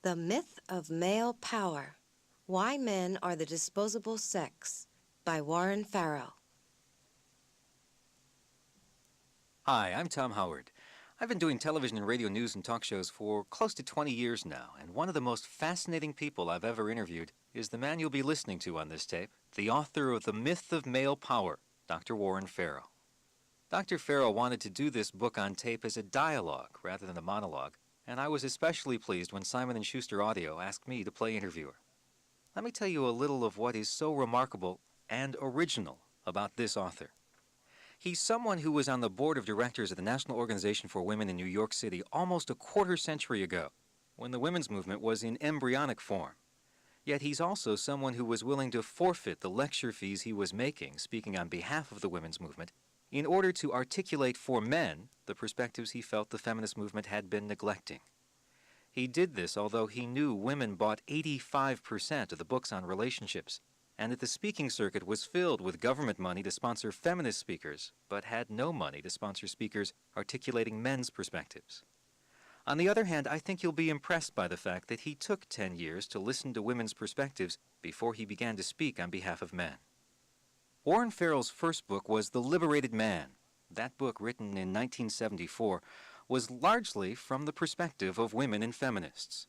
The Myth of Male Power. Why Men Are the Disposable Sex by Warren Farrel. Hi, I'm Tom Howard. I've been doing television and radio news and talk shows for close to 20 years now, and one of the most fascinating people I've ever interviewed is the man you'll be listening to on this tape, the author of The Myth of Male Power, Dr. Warren Farrel. Dr. Farrel wanted to do this book on tape as a dialogue rather than a monologue, and I was especially pleased when Simon & Schuster Audio asked me to play interviewer. Let me tell you a little of what is so remarkable and original about this author. He's someone who was on the board of directors of the National Organization for Women in New York City almost a quarter-century ago, when the women's movement was in embryonic form. Yet he's also someone who was willing to forfeit the lecture fees he was making, speaking on behalf of the women's movement, in order to articulate for men the perspectives he felt the feminist movement had been neglecting. He did this although he knew women bought 85% of the books on relationships, and that the speaking circuit was filled with government money to sponsor feminist speakers, but had no money to sponsor speakers articulating men's perspectives. On the other hand, I think you'll be impressed by the fact that he took 10 years to listen to women's perspectives before he began to speak on behalf of men. Warren Farrel's first book was The Liberated Man. That book, written in 1974, was largely from the perspective of women and feminists.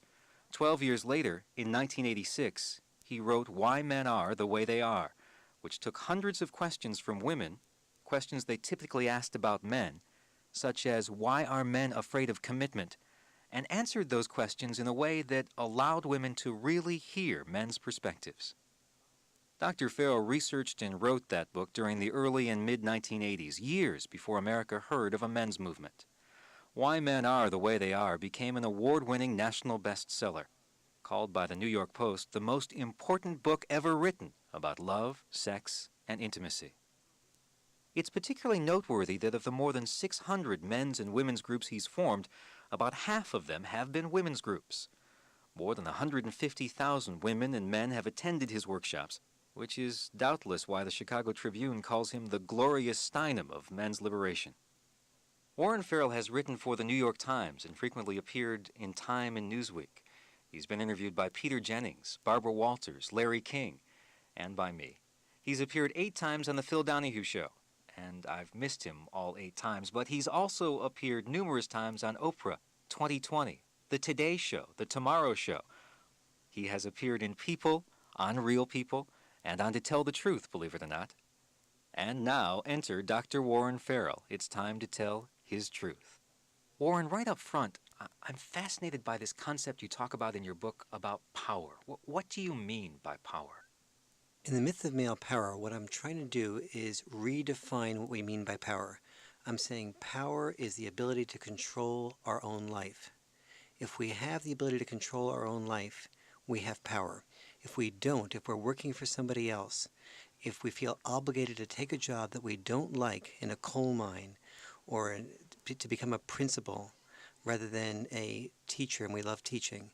12 years later, in 1986, he wrote Why Men Are the Way They Are, which took hundreds of questions from women, questions they typically asked about men, such as why are men afraid of commitment, and answered those questions in a way that allowed women to really hear men's perspectives. Dr. Farrel researched and wrote that book during the early and mid-1980s, years before America heard of a men's movement. Why Men Are the Way They Are became an award-winning national bestseller, called by the New York Post the most important book ever written about love, sex, and intimacy. It's particularly noteworthy that of the more than 600 men's and women's groups he's formed, about half of them have been women's groups. More than 150,000 women and men have attended his workshops, which is doubtless why the Chicago Tribune calls him the Glorious Steinem of men's liberation. Warren Farrel has written for the New York Times and frequently appeared in Time and Newsweek. He's been interviewed by Peter Jennings, Barbara Walters, Larry King, and by me. He's appeared 8 times on The Phil Donahue Show, and I've missed him all 8 times, but he's also appeared numerous times on Oprah, 2020, The Today Show, The Tomorrow Show. He has appeared in People, on Real People, and on To Tell the Truth, believe it or not. And now enter Dr. Warren Farrel. It's time to tell his truth. Warren, right up front, I'm fascinated by this concept you talk about in your book about power. What do you mean by power? In The Myth of Male Power, what I'm trying to do is redefine what we mean by power. I'm saying power is the ability to control our own life. If we have the ability to control our own life, we have power. If we don't, if we're working for somebody else, if we feel obligated to take a job that we don't like in a coal mine or to become a principal rather than a teacher, and we love teaching,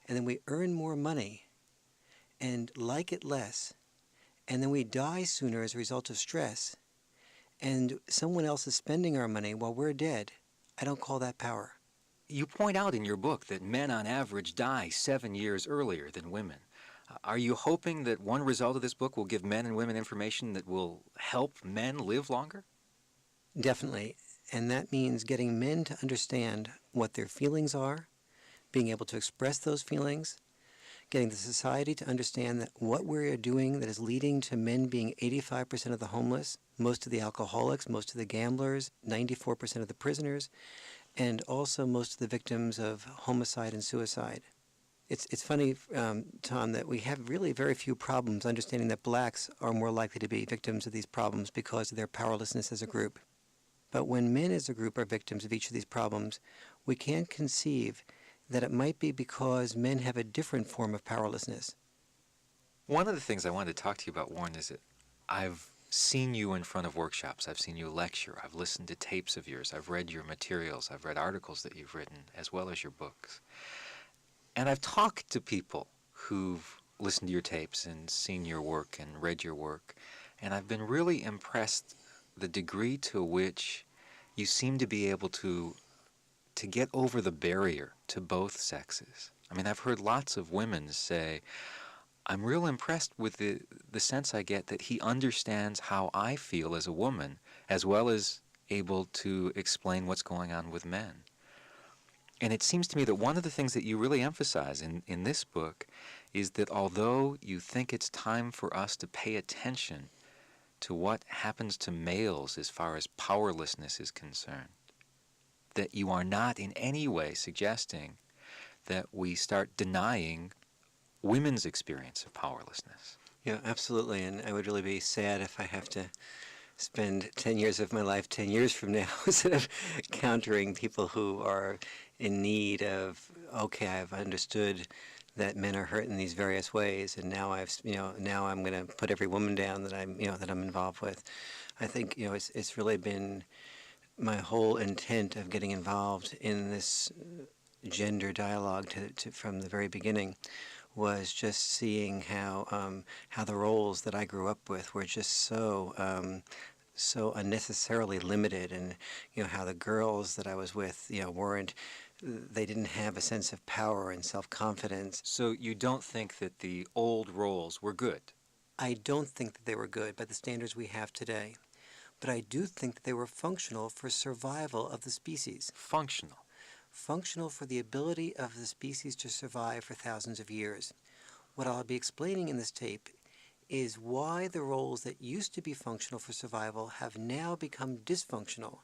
and then we earn more money and like it less, and then we die sooner as a result of stress, and someone else is spending our money while we're dead, I don't call that power. You point out in your book that men on average die 7 years earlier than women. Are you hoping that one result of this book will give men and women information that will help men live longer? Definitely. And that means getting men to understand what their feelings are, being able to express those feelings, getting the society to understand that what we're doing that is leading to men being 85% of the homeless, most of the alcoholics, most of the gamblers, 94% of the prisoners, and also most of the victims of homicide and suicide. It's funny, Tom, that we have really very few problems understanding that blacks are more likely to be victims of these problems because of their powerlessness as a group. But when men as a group are victims of each of these problems, we can't conceive that it might be because men have a different form of powerlessness. One of the things I wanted to talk to you about, Warren, is that I've seen you in front of workshops. I've seen you lecture. I've listened to tapes of yours. I've read your materials. I've read articles that you've written, as well as your books. And I've talked to people who've listened to your tapes and seen your work and read your work, and I've been really impressed the degree to which you seem to be able to to get over the barrier to both sexes? I mean, I've heard lots of women say, I'm real impressed with the sense I get that he understands how I feel as a woman, as well as able to explain what's going on with men. And it seems to me that one of the things that you really emphasize in this book is that although you think it's time for us to pay attention to what happens to males as far as powerlessness is concerned, that you are not in any way suggesting that we start denying women's experience of powerlessness. Yeah, absolutely. And I would really be sad if I have to spend 10 years of my life 10 years from now instead of countering people who are in need of, okay, I've understood that men are hurt in these various ways, and now now I'm going to put every woman down that I'm involved with. I think, it's really been my whole intent of getting involved in this gender dialogue from the very beginning was just seeing how the roles that I grew up with were just so unnecessarily limited, and how the girls that I was with they didn't have a sense of power and self-confidence. So you don't think that the old roles were good? I don't think that they were good by the standards we have today, but I do think that they were functional for survival of the species. Functional? Functional for the ability of the species to survive for thousands of years. What I'll be explaining in this tape is why the roles that used to be functional for survival have now become dysfunctional,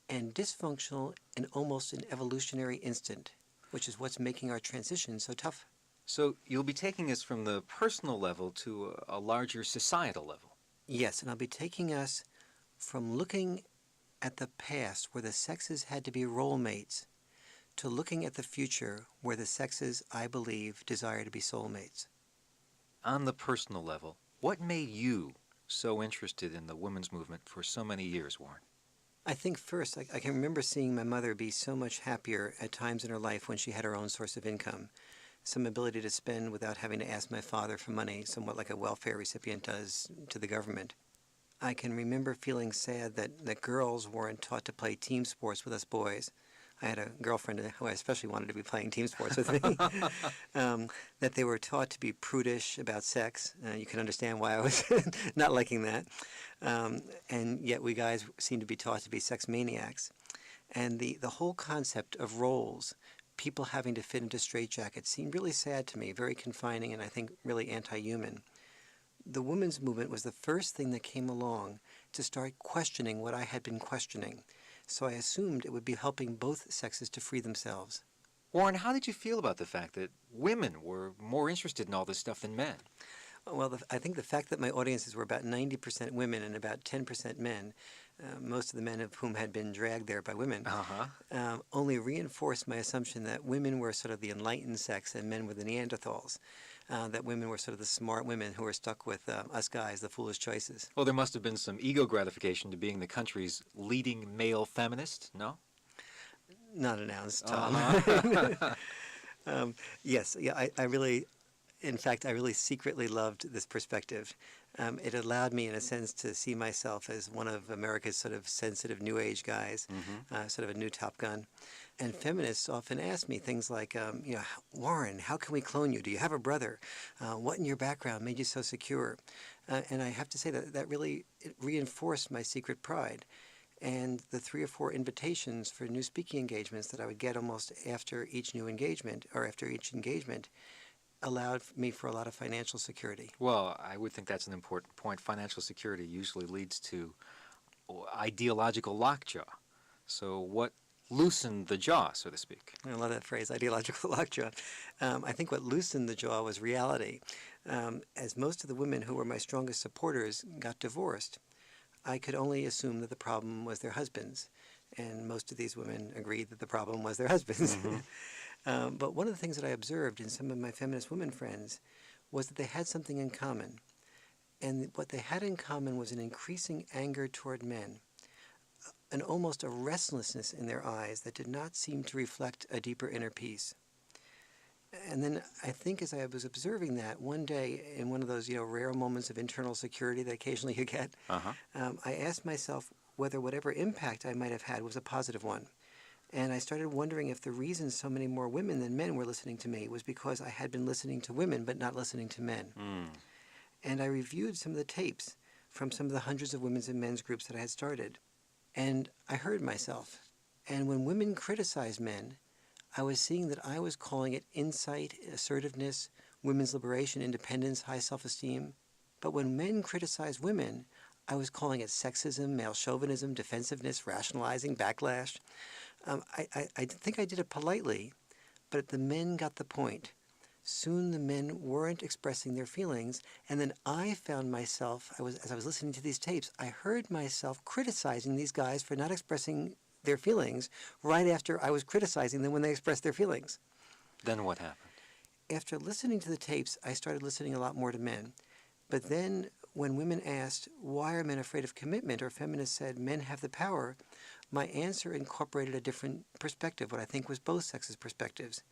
and dysfunctional in almost an evolutionary instant, which is what's making our transition so tough. So you'll be taking us from the personal level to a larger societal level. Yes, and I'll be taking us from looking at the past where the sexes had to be role mates to looking at the future where the sexes, I believe, desire to be soulmates. On the personal level, what made you so interested in the women's movement for so many years, Warren? I think first, I can remember seeing my mother be so much happier at times in her life when she had her own source of income, some ability to spend without having to ask my father for money, somewhat like a welfare recipient does to the government. I can remember feeling sad that girls weren't taught to play team sports with us boys. I had a girlfriend who I especially wanted to be playing team sports with me, that they were taught to be prudish about sex. You can understand why I was not liking that. And yet we guys seem to be taught to be sex maniacs. And the whole concept of roles, people having to fit into straitjackets, seemed really sad to me, very confining, and I think really anti-human. The women's movement was the first thing that came along to start questioning what I had been questioning. So I assumed it would be helping both sexes to free themselves. Warren, how did you feel about the fact that women were more interested in all this stuff than men? Well, I think the fact that my audiences were about 90% women and about 10% men, most of the men of whom had been dragged there by women, only reinforced my assumption that women were sort of the enlightened sex and men were the Neanderthals. That women were sort of the smart women who were stuck with us guys, the foolish choices. Well, there must have been some ego gratification to being the country's leading male feminist, no? Not announced, Tom. Yes, yeah, I really, in fact, I really secretly loved this perspective. It allowed me, in a sense, to see myself as one of America's sort of sensitive New Age guys, sort of a new Top Gun. And feminists often ask me things like, Warren, how can we clone you? Do you have a brother? What in your background made you so secure? And I have to say that really it reinforced my secret pride. And the 3 or 4 invitations for new speaking engagements that I would get almost after each new engagement, or after each engagement, allowed me for a lot of financial security. Well, I would think that's an important point. Financial security usually leads to ideological lockjaw. So what loosened the jaw, so to speak? I love that phrase, ideological lockjaw. I think what loosened the jaw was reality. As most of the women who were my strongest supporters got divorced, I could only assume that the problem was their husbands. And most of these women agreed that the problem was their husbands. But one of the things that I observed in some of my feminist women friends was that they had something in common. And what they had in common was an increasing anger toward men, and almost a restlessness in their eyes that did not seem to reflect a deeper inner peace. And then I think as I was observing that, one day in one of those rare moments of internal security that occasionally you get, I asked myself whether whatever impact I might have had was a positive one. And I started wondering if the reason so many more women than men were listening to me was because I had been listening to women but not listening to men. And I reviewed some of the tapes from some of the hundreds of women's and men's groups that I had started. And I heard myself. And when women criticized men, I was seeing that I was calling it insight, assertiveness, women's liberation, independence, high self-esteem. But when men criticized women, I was calling it sexism, male chauvinism, defensiveness, rationalizing, backlash. I think I did it politely, but the men got the point. Soon the men weren't expressing their feelings, and then I found myself, as I was listening to these tapes, I heard myself criticizing these guys for not expressing their feelings right after I was criticizing them when they expressed their feelings. Then what happened? After listening to the tapes, I started listening a lot more to men. But then when women asked, why are men afraid of commitment, or feminists said, men have the power, my answer incorporated a different perspective, what I think was both sexes' perspectives.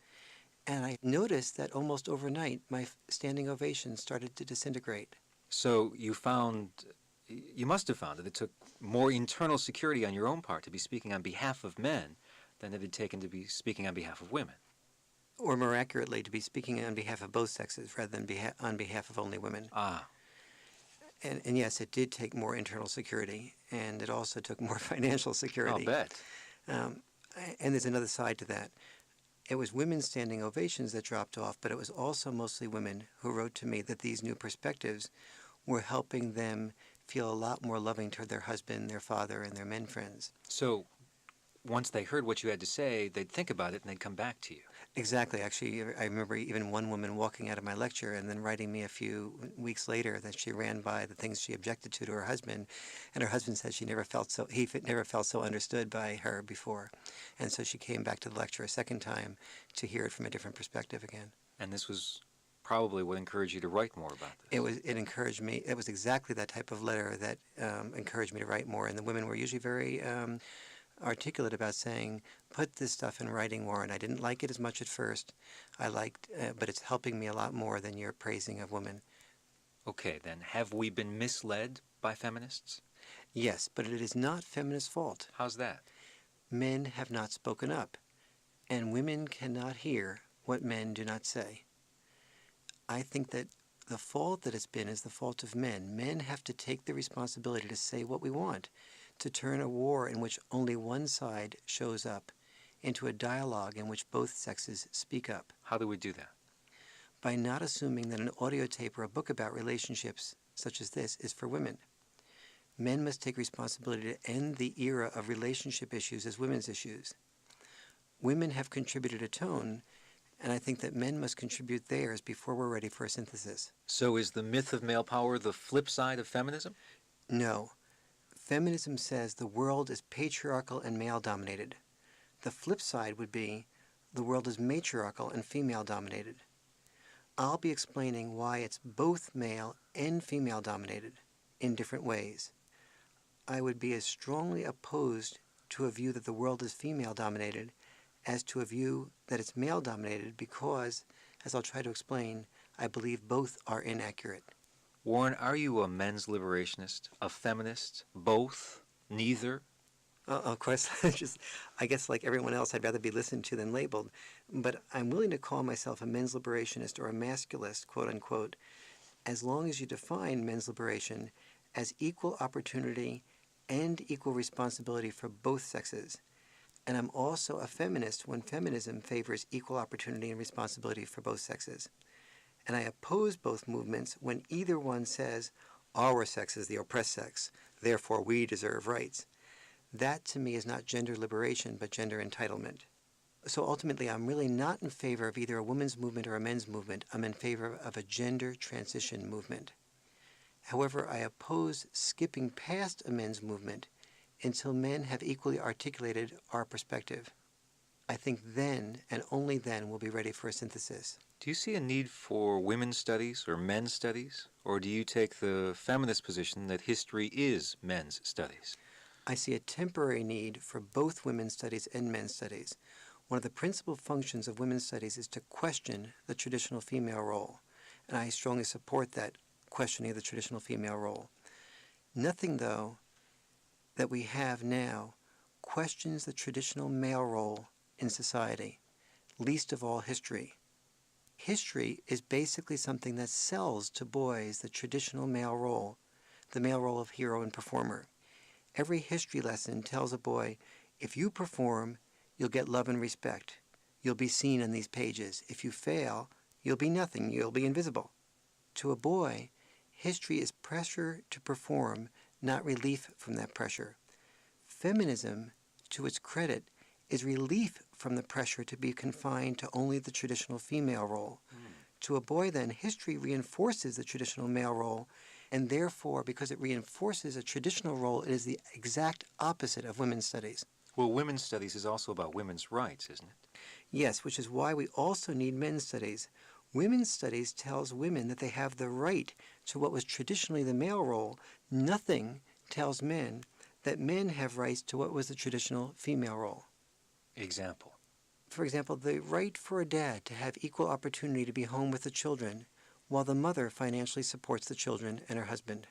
And I noticed that almost overnight, my standing ovation started to disintegrate. So you must have found that it took more internal security on your own part to be speaking on behalf of men than it had taken to be speaking on behalf of women. Or more accurately, to be speaking on behalf of both sexes rather than on behalf of only women. Ah. And yes, it did take more internal security, and it also took more financial security. I'll bet. And there's another side to that. It was women's standing ovations that dropped off, but it was also mostly women who wrote to me that these new perspectives were helping them feel a lot more loving toward their husband, their father, and their men friends. So once they heard what you had to say, they'd think about it and they'd come back to you. Exactly. Actually, I remember even one woman walking out of my lecture and then writing me a few weeks later that she ran by the things she objected to her husband, and her husband said he never felt so understood by her before, and so she came back to the lecture a second time to hear it from a different perspective again. And this was probably what encouraged you to write more about this. It encouraged me. It was exactly that type of letter that encouraged me to write more, and the women were usually very articulate about saying, put this stuff in writing, Warren. I didn't like it as much at first. But it's helping me a lot more than your praising of women. Okay, then, have we been misled by feminists? Yes, but it is not feminists' fault. How's that? Men have not spoken up, and women cannot hear what men do not say. I think that the fault that it's been is the fault of men. Men have to take the responsibility to say what we want, to turn a war in which only one side shows up into a dialogue in which both sexes speak up. How do we do that? By not assuming that an audio tape or a book about relationships such as this is for women. Men must take responsibility to end the era of relationship issues as women's issues. Women have contributed a tone, and I think that men must contribute theirs before we're ready for a synthesis. So is the myth of male power the flip side of feminism? No. Feminism says the world is patriarchal and male-dominated. The flip side would be the world is matriarchal and female-dominated. I'll be explaining why it's both male and female-dominated in different ways. I would be as strongly opposed to a view that the world is female-dominated as to a view that it's male-dominated because, as I'll try to explain, I believe both are inaccurate. Warren, are you a men's liberationist, a feminist, both, neither? Of course, I guess like everyone else, I'd rather be listened to than labeled. But I'm willing to call myself a men's liberationist or a masculist, quote unquote, as long as you define men's liberation as equal opportunity and equal responsibility for both sexes. And I'm also a feminist when feminism favors equal opportunity and responsibility for both sexes. And I oppose both movements when either one says, our sex is the oppressed sex, therefore we deserve rights. That to me is not gender liberation, but gender entitlement. So ultimately, I'm really not in favor of either a women's movement or a men's movement. I'm in favor of a gender transition movement. However, I oppose skipping past a men's movement until men have equally articulated our perspective. I think then, and only then, we'll be ready for a synthesis. Do you see a need for women's studies or men's studies? Or do you take the feminist position that history is men's studies? I see a temporary need for both women's studies and men's studies. One of the principal functions of women's studies is to question the traditional female role, and I strongly support that questioning of the traditional female role. Nothing, though, that we have now questions the traditional male role in society, least of all history. History is basically something that sells to boys the traditional male role, the male role of hero and performer. Every history lesson tells a boy, if you perform, you'll get love and respect. You'll be seen on these pages. If you fail, you'll be nothing. You'll be invisible. To a boy, history is pressure to perform, not relief from that pressure. Feminism, to its credit, is relief from the pressure to be confined to only the traditional female role. To a boy, then, history reinforces the traditional male role, and therefore, because it reinforces a traditional role, it is the exact opposite of women's studies. Well, women's studies is also about women's rights, isn't it? Yes, which is why we also need men's studies. Women's studies tells women that they have the right to what was traditionally the male role. Nothing tells men that men have rights to what was the traditional female role. Example. For example, the right for a dad to have equal opportunity to be home with the children, while the mother financially supports the children and her husband.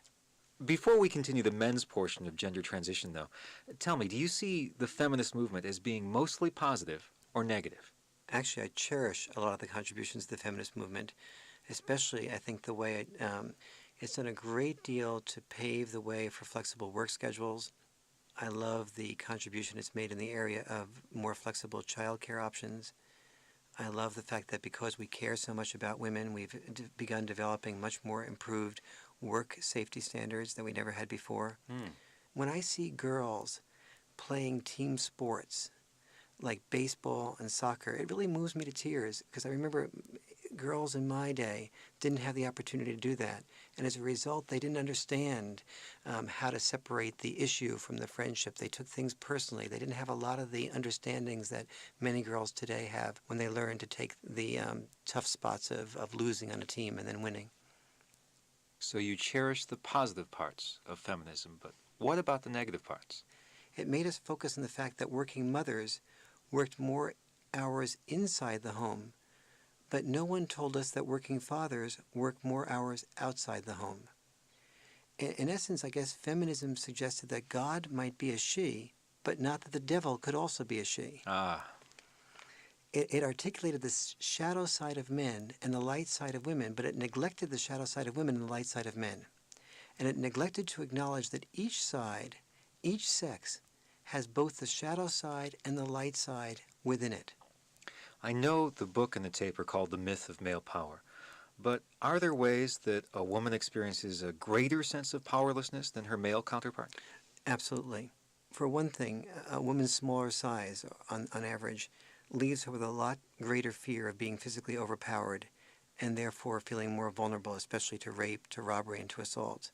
Before we continue the men's portion of gender transition, though, tell me, do you see the feminist movement as being mostly positive or negative? Actually, I cherish a lot of the contributions to the feminist movement, especially, I think, the way it's done a great deal to pave the way for flexible work schedules. I love the contribution it's made in the area of more flexible childcare options. I love the fact that because we care so much about women, we've begun developing much more improved work safety standards than we never had before. When I see girls playing team sports like baseball and soccer, it really moves me to tears, because I remember girls in my day didn't have the opportunity to do that. And as a result, they didn't understand how to separate the issue from the friendship. They took things personally. They didn't have a lot of the understandings that many girls today have when they learn to take the tough spots of losing on a team and then winning. So you cherish the positive parts of feminism, but what about the negative parts? It made us focus on the fact that working mothers worked more hours inside the home, but no one told us that working fathers work more hours outside the home. In essence, I guess feminism suggested that God might be a she, but not that the devil could also be a she. It articulated the shadow side of men and the light side of women, but it neglected the shadow side of women and the light side of men. And it neglected to acknowledge that each side, each sex, has both the shadow side and the light side within it. I know the book and the tape are called The Myth of Male Power, but are there ways that a woman experiences a greater sense of powerlessness than her male counterpart? Absolutely. For one thing, a woman's smaller size, on average, leaves her with a lot greater fear of being physically overpowered, and therefore feeling more vulnerable, especially to rape, to robbery, and to assault.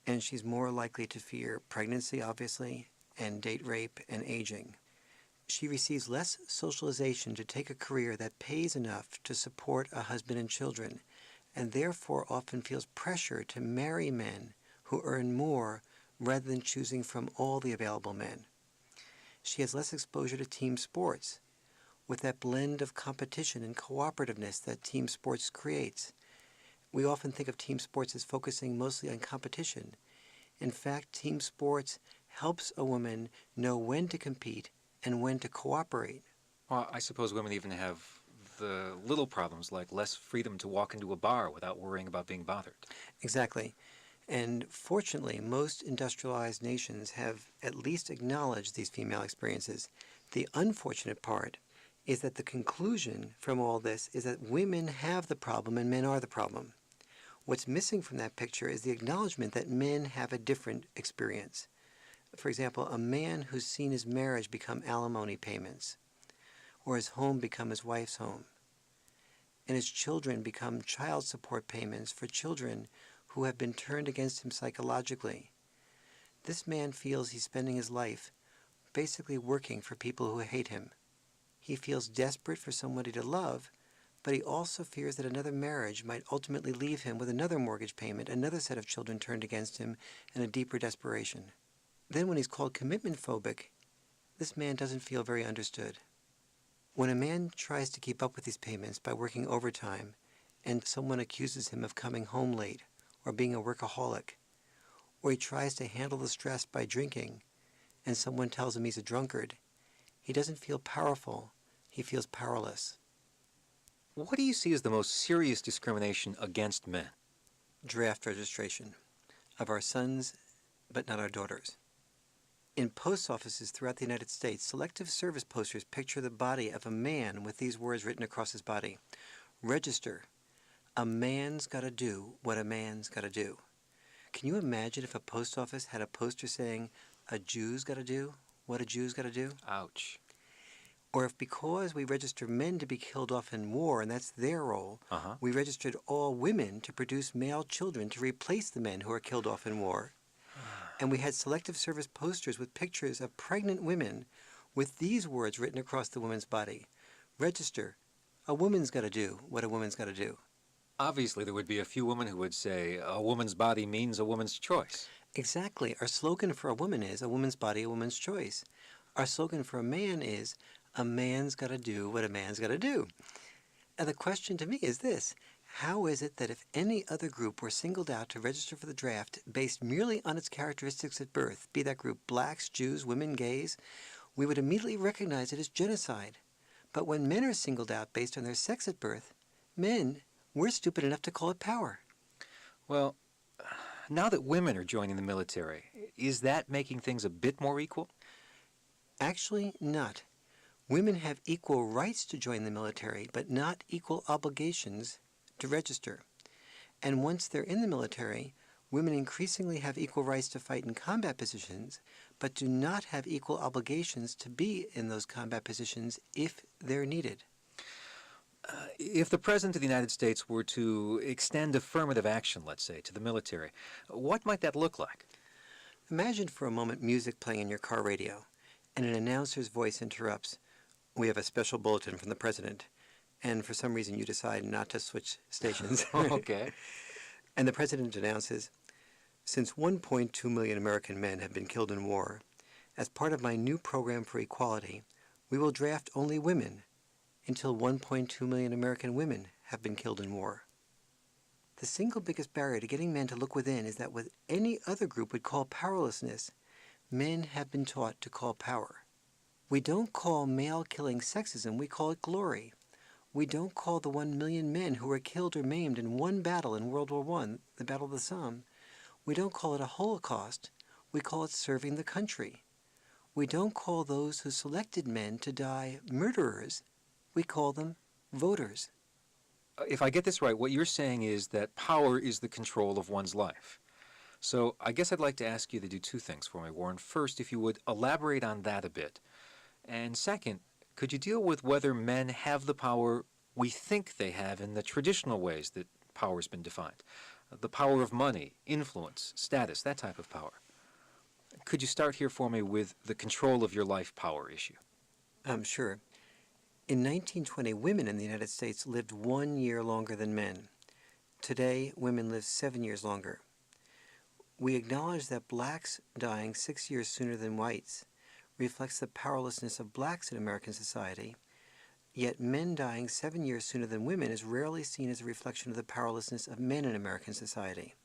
And she's more likely to fear pregnancy, obviously, and date rape and aging. She receives less socialization to take a career that pays enough to support a husband and children, and therefore often feels pressure to marry men who earn more rather than choosing from all the available men. She has less exposure to team sports, with that blend of competition and cooperativeness that team sports creates. We often think of team sports as focusing mostly on competition. In fact, team sports helps a woman know when to compete and when to cooperate. Well, I suppose women even have the little problems like less freedom to walk into a bar without worrying about being bothered. Exactly. And fortunately, most industrialized nations have at least acknowledged these female experiences. The unfortunate part is that the conclusion from all this is that women have the problem and men are the problem. What's missing from that picture is the acknowledgement that men have a different experience. For example, a man who's seen his marriage become alimony payments, or his home become his wife's home, and his children become child support payments for children who have been turned against him psychologically. This man feels he's spending his life basically working for people who hate him. He feels desperate for somebody to love, but he also fears that another marriage might ultimately leave him with another mortgage payment, another set of children turned against him, and a deeper desperation. Then when he's called commitment phobic, this man doesn't feel very understood. When a man tries to keep up with these payments by working overtime, and someone accuses him of coming home late or being a workaholic, or he tries to handle the stress by drinking, and someone tells him he's a drunkard, he doesn't feel powerful, he feels powerless. What do you see as the most serious discrimination against men? Draft registration of our sons, but not our daughters. In post offices throughout the United States, selective service posters picture the body of a man with these words written across his body. Register. A man's got to do what a man's got to do. Can you imagine if a post office had a poster saying, a Jew's got to do what a Jew's got to do? Ouch. Or if because we register men to be killed off in war, and that's their role, we registered all women to produce male children to replace the men who are killed off in war. And we had selective service posters with pictures of pregnant women with these words written across the woman's body. Register. A woman's got to do what a woman's got to do. Obviously, there would be a few women who would say, a woman's body means a woman's choice. Exactly. Our slogan for a woman is, a woman's body, a woman's choice. Our slogan for a man is, a man's got to do what a man's got to do. And the question to me is this. How is it that if any other group were singled out to register for the draft based merely on its characteristics at birth, be that group blacks, Jews, women, gays, we would immediately recognize it as genocide? But when men are singled out based on their sex at birth, men, we're stupid enough to call it power. Well, now that women are joining the military, is that making things a bit more equal? Actually, not. Women have equal rights to join the military, but not equal obligations to register. And once they're in the military, women increasingly have equal rights to fight in combat positions, but do not have equal obligations to be in those combat positions if they're needed. If the President of the United States were to extend affirmative action, let's say, to the military, what might that look like? Imagine for a moment music playing in your car radio, and an announcer's voice interrupts. We have a special bulletin from the President, and for some reason you decide not to switch stations. Okay. And the President announces, since 1.2 million American men have been killed in war, as part of my new program for equality, we will draft only women until 1.2 million American women have been killed in war. The single biggest barrier to getting men to look within is that what any other group would call powerlessness, men have been taught to call power. We don't call male killing sexism, we call it glory. We don't call the 1 million men who were killed or maimed in one battle in World War I, the Battle of the Somme, we don't call it a Holocaust, we call it serving the country. We don't call those who selected men to die murderers, we call them voters. If I get this right, what you're saying is that power is the control of one's life. So I guess I'd like to ask you to do two things for me, Warren. First, if you would elaborate on that a bit. And second, could you deal with whether men have the power we think they have in the traditional ways that power has been defined? The power of money, influence, status, that type of power. Could you start here for me with the control of your life power issue? Sure. In 1920, women in the United States lived 1 year longer than men. Today, women live 7 years longer. We acknowledge that blacks dying 6 years sooner than whites reflects the powerlessness of blacks in American society, yet men dying 7 years sooner than women is rarely seen as a reflection of the powerlessness of men in American society.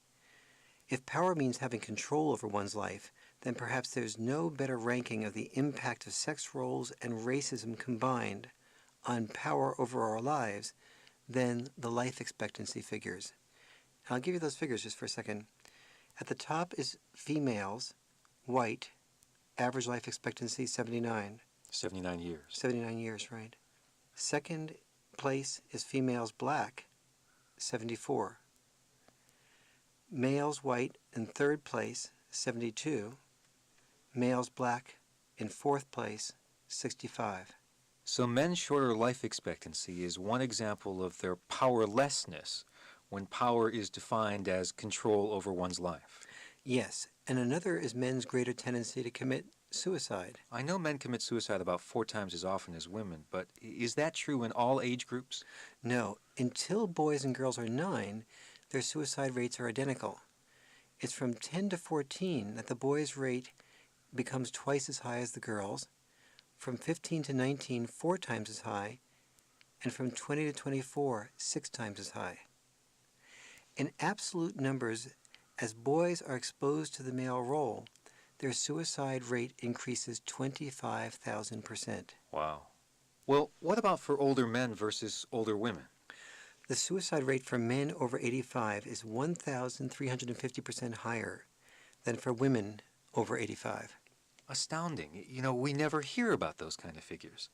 If power means having control over one's life, then perhaps there's no better ranking of the impact of sex roles and racism combined on power over our lives than the life expectancy figures. And I'll give you those figures just for a second. At the top is females, white, average life expectancy 79. 79 years. 79 years, right. Second place is females, black, 74. Males, white, in third place, 72. Males, black, in fourth place, 65. So men's shorter life expectancy is one example of their powerlessness when power is defined as control over one's life. Yes, and another is men's greater tendency to commit suicide. I know men commit suicide about 4 times as often as women, but is that true in all age groups? No, until boys and girls are 9, their suicide rates are identical. It's from 10 to 14 that the boys' rate becomes twice as high as the girls', from 15 to 19, 4 times as high, and from 20 to 24, 6 times as high. In absolute numbers, as boys are exposed to the male role, their suicide rate increases 25,000%. Wow. Well, what about for older men versus older women? The suicide rate for men over 85 is 1,350% higher than for women over 85. Astounding. You know, we never hear about those kind of figures.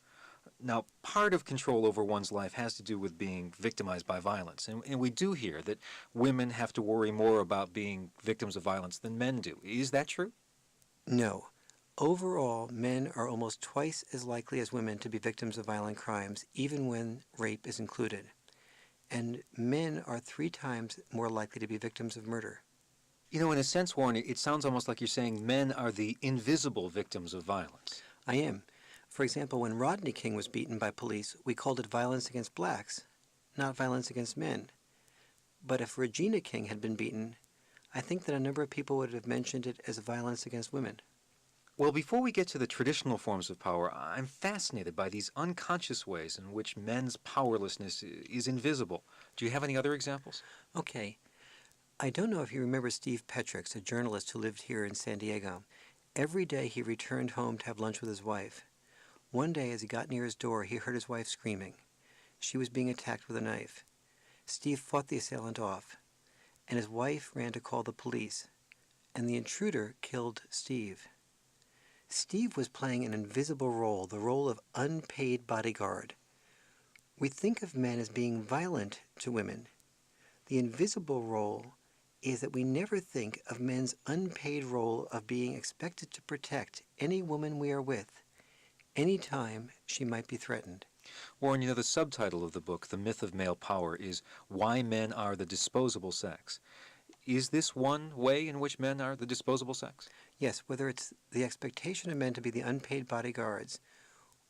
Now, part of control over one's life has to do with being victimized by violence, and we do hear that women have to worry more about being victims of violence than men do. Is that true? No. Overall, men are almost twice as likely as women to be victims of violent crimes, even when rape is included. And men are 3 times more likely to be victims of murder. You know, in a sense, Warren, it sounds almost like you're saying men are the invisible victims of violence. I am. For example, when Rodney King was beaten by police, we called it violence against blacks, not violence against men. But if Regina King had been beaten, I think that a number of people would have mentioned it as violence against women. Well, before we get to the traditional forms of power, I'm fascinated by these unconscious ways in which men's powerlessness is invisible. Do you have any other examples? Okay. I don't know if you remember Steve Petrix, a journalist who lived here in San Diego. Every day he returned home to have lunch with his wife. One day as he got near his door, he heard his wife screaming. She was being attacked with a knife. Steve fought the assailant off, and his wife ran to call the police, and the intruder killed Steve. Steve was playing an invisible role, the role of unpaid bodyguard. We think of men as being violent to women. The invisible role is that we never think of men's unpaid role of being expected to protect any woman we are with any time she might be threatened. Warren, you know, the subtitle of the book, The Myth of Male Power, is Why Men Are the Disposable Sex. Is this one way in which men are the disposable sex? Yes, whether it's the expectation of men to be the unpaid bodyguards,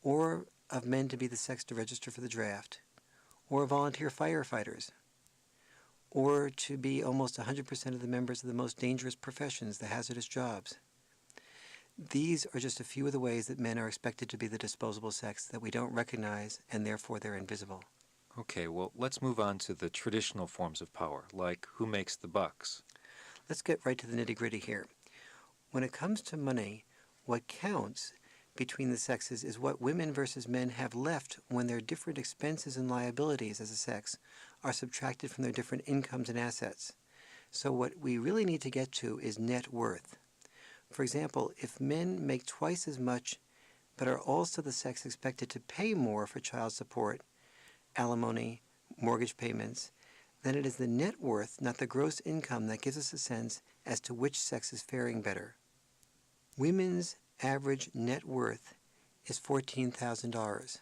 or of men to be the sex to register for the draft, or volunteer firefighters, or to be almost 100% of the members of the most dangerous professions, the hazardous jobs. These are just a few of the ways that men are expected to be the disposable sex that we don't recognize, and therefore they're invisible. Okay, well, let's move on to the traditional forms of power, like who makes the bucks. Let's get right to the nitty-gritty here. When it comes to money, what counts between the sexes is what women versus men have left when their different expenses and liabilities as a sex are subtracted from their different incomes and assets. So what we really need to get to is net worth. For example, if men make twice as much but are also the sex expected to pay more for child support, alimony, mortgage payments, then it is the net worth, not the gross income, that gives us a sense as to which sex is faring better. Women's average net worth is $14,000.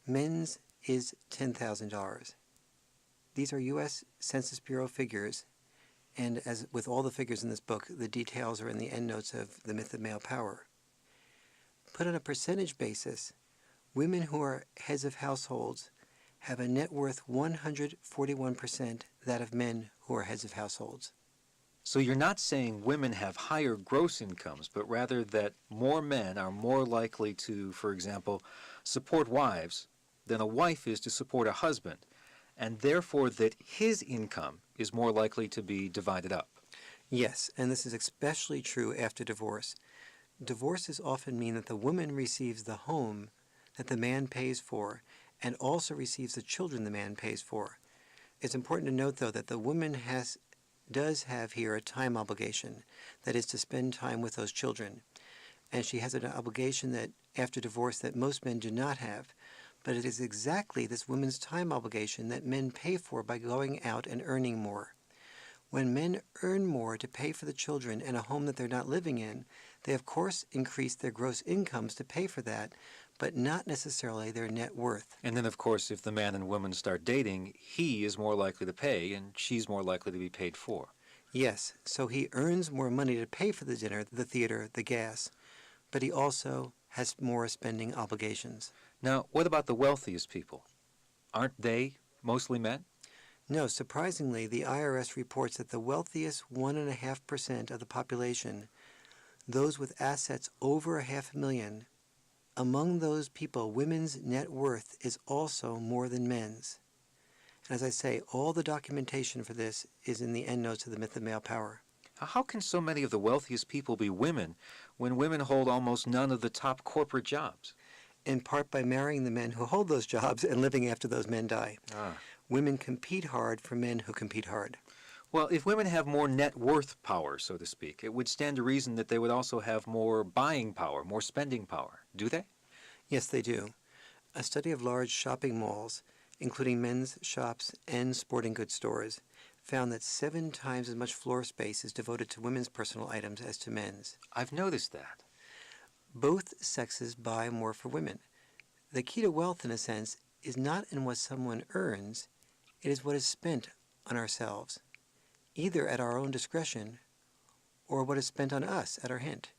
Men's is $10,000. These are U.S. Census Bureau figures, and as with all the figures in this book, the details are in the endnotes of The Myth of Male Power. Put on a percentage basis, women who are heads of households have a net worth 141% that of men who are heads of households. So you're not saying women have higher gross incomes, but rather that more men are more likely to, for example, support wives than a wife is to support a husband, and therefore that his income is more likely to be divided up. Yes, and this is especially true after divorce. Divorces often mean that the woman receives the home that the man pays for and also receives the children the man pays for. It's important to note, though, that the woman does have here a time obligation, that is to spend time with those children. And she has an obligation that after divorce that most men do not have. But it is exactly this woman's time obligation that men pay for by going out and earning more. When men earn more to pay for the children and a home that they're not living in, they of course increase their gross incomes to pay for that, but not necessarily their net worth. And then, of course, if the man and woman start dating, he is more likely to pay, and she's more likely to be paid for. Yes, so he earns more money to pay for the dinner, the theater, the gas, but he also has more spending obligations. Now, what about the wealthiest people? Aren't they mostly men? No, surprisingly, the IRS reports that the wealthiest 1.5% of the population, those with assets over $500,000, among those people, women's net worth is also more than men's. And as I say, all the documentation for this is in the endnotes of The Myth of Male Power. How can so many of the wealthiest people be women when women hold almost none of the top corporate jobs? In part by marrying the men who hold those jobs and living after those men die. Ah. Women compete hard for men who compete hard. Well, if women have more net worth power, so to speak, it would stand to reason that they would also have more buying power, more spending power. Do they? Yes, they do. A study of large shopping malls, including men's shops and sporting goods stores, found that 7 times as much floor space is devoted to women's personal items as to men's. I've noticed that. Both sexes buy more for women. The key to wealth, in a sense, is not in what someone earns, it is what is spent on ourselves, either at our own discretion or what is spent on us at our hint.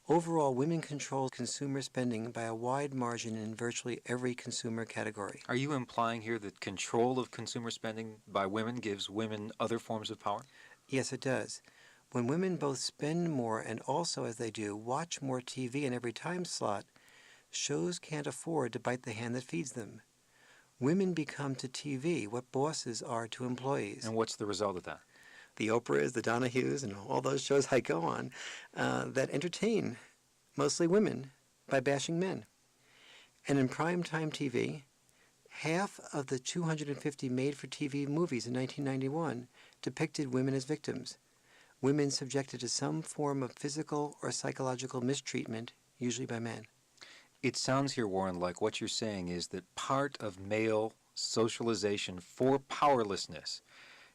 Overall, women control consumer spending by a wide margin in virtually every consumer category. Are you implying here that control of consumer spending by women gives women other forms of power? Yes, it does. When women both spend more and also, as they do, watch more TV in every time slot, shows can't afford to bite the hand that feeds them. Women become to TV what bosses are to employees. And what's the result of that? The Oprahs, the Donahues, and all those shows I go on that entertain mostly women by bashing men. And in primetime TV, half of the 250 made-for-TV movies in 1991 depicted women as victims, women subjected to some form of physical or psychological mistreatment, usually by men. It sounds here, Warren, like what you're saying is that part of male socialization for powerlessness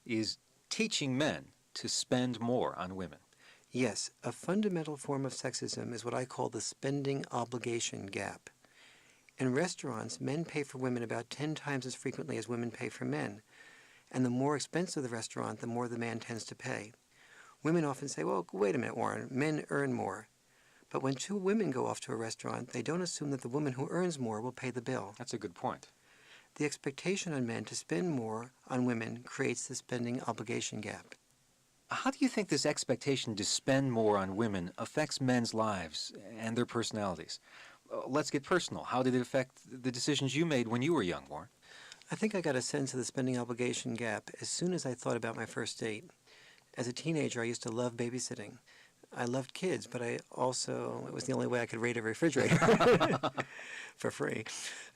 is teaching men to spend more on women. Yes, a fundamental form of sexism is what I call the spending obligation gap. In restaurants, men pay for women about 10 times as frequently as women pay for men, and the more expensive the restaurant, the more the man tends to pay. Women often say, well, wait a minute, Warren, men earn more. But when 2 women go off to a restaurant, they don't assume that the woman who earns more will pay the bill. That's a good point. The expectation on men to spend more on women creates the spending obligation gap. How do you think this expectation to spend more on women affects men's lives and their personalities? Let's get personal. How did it affect the decisions you made when you were young, Warren? I think I got a sense of the spending obligation gap as soon as I thought about my first date. As a teenager, I used to love babysitting. I loved kids, but it was the only way I could raid a refrigerator for free.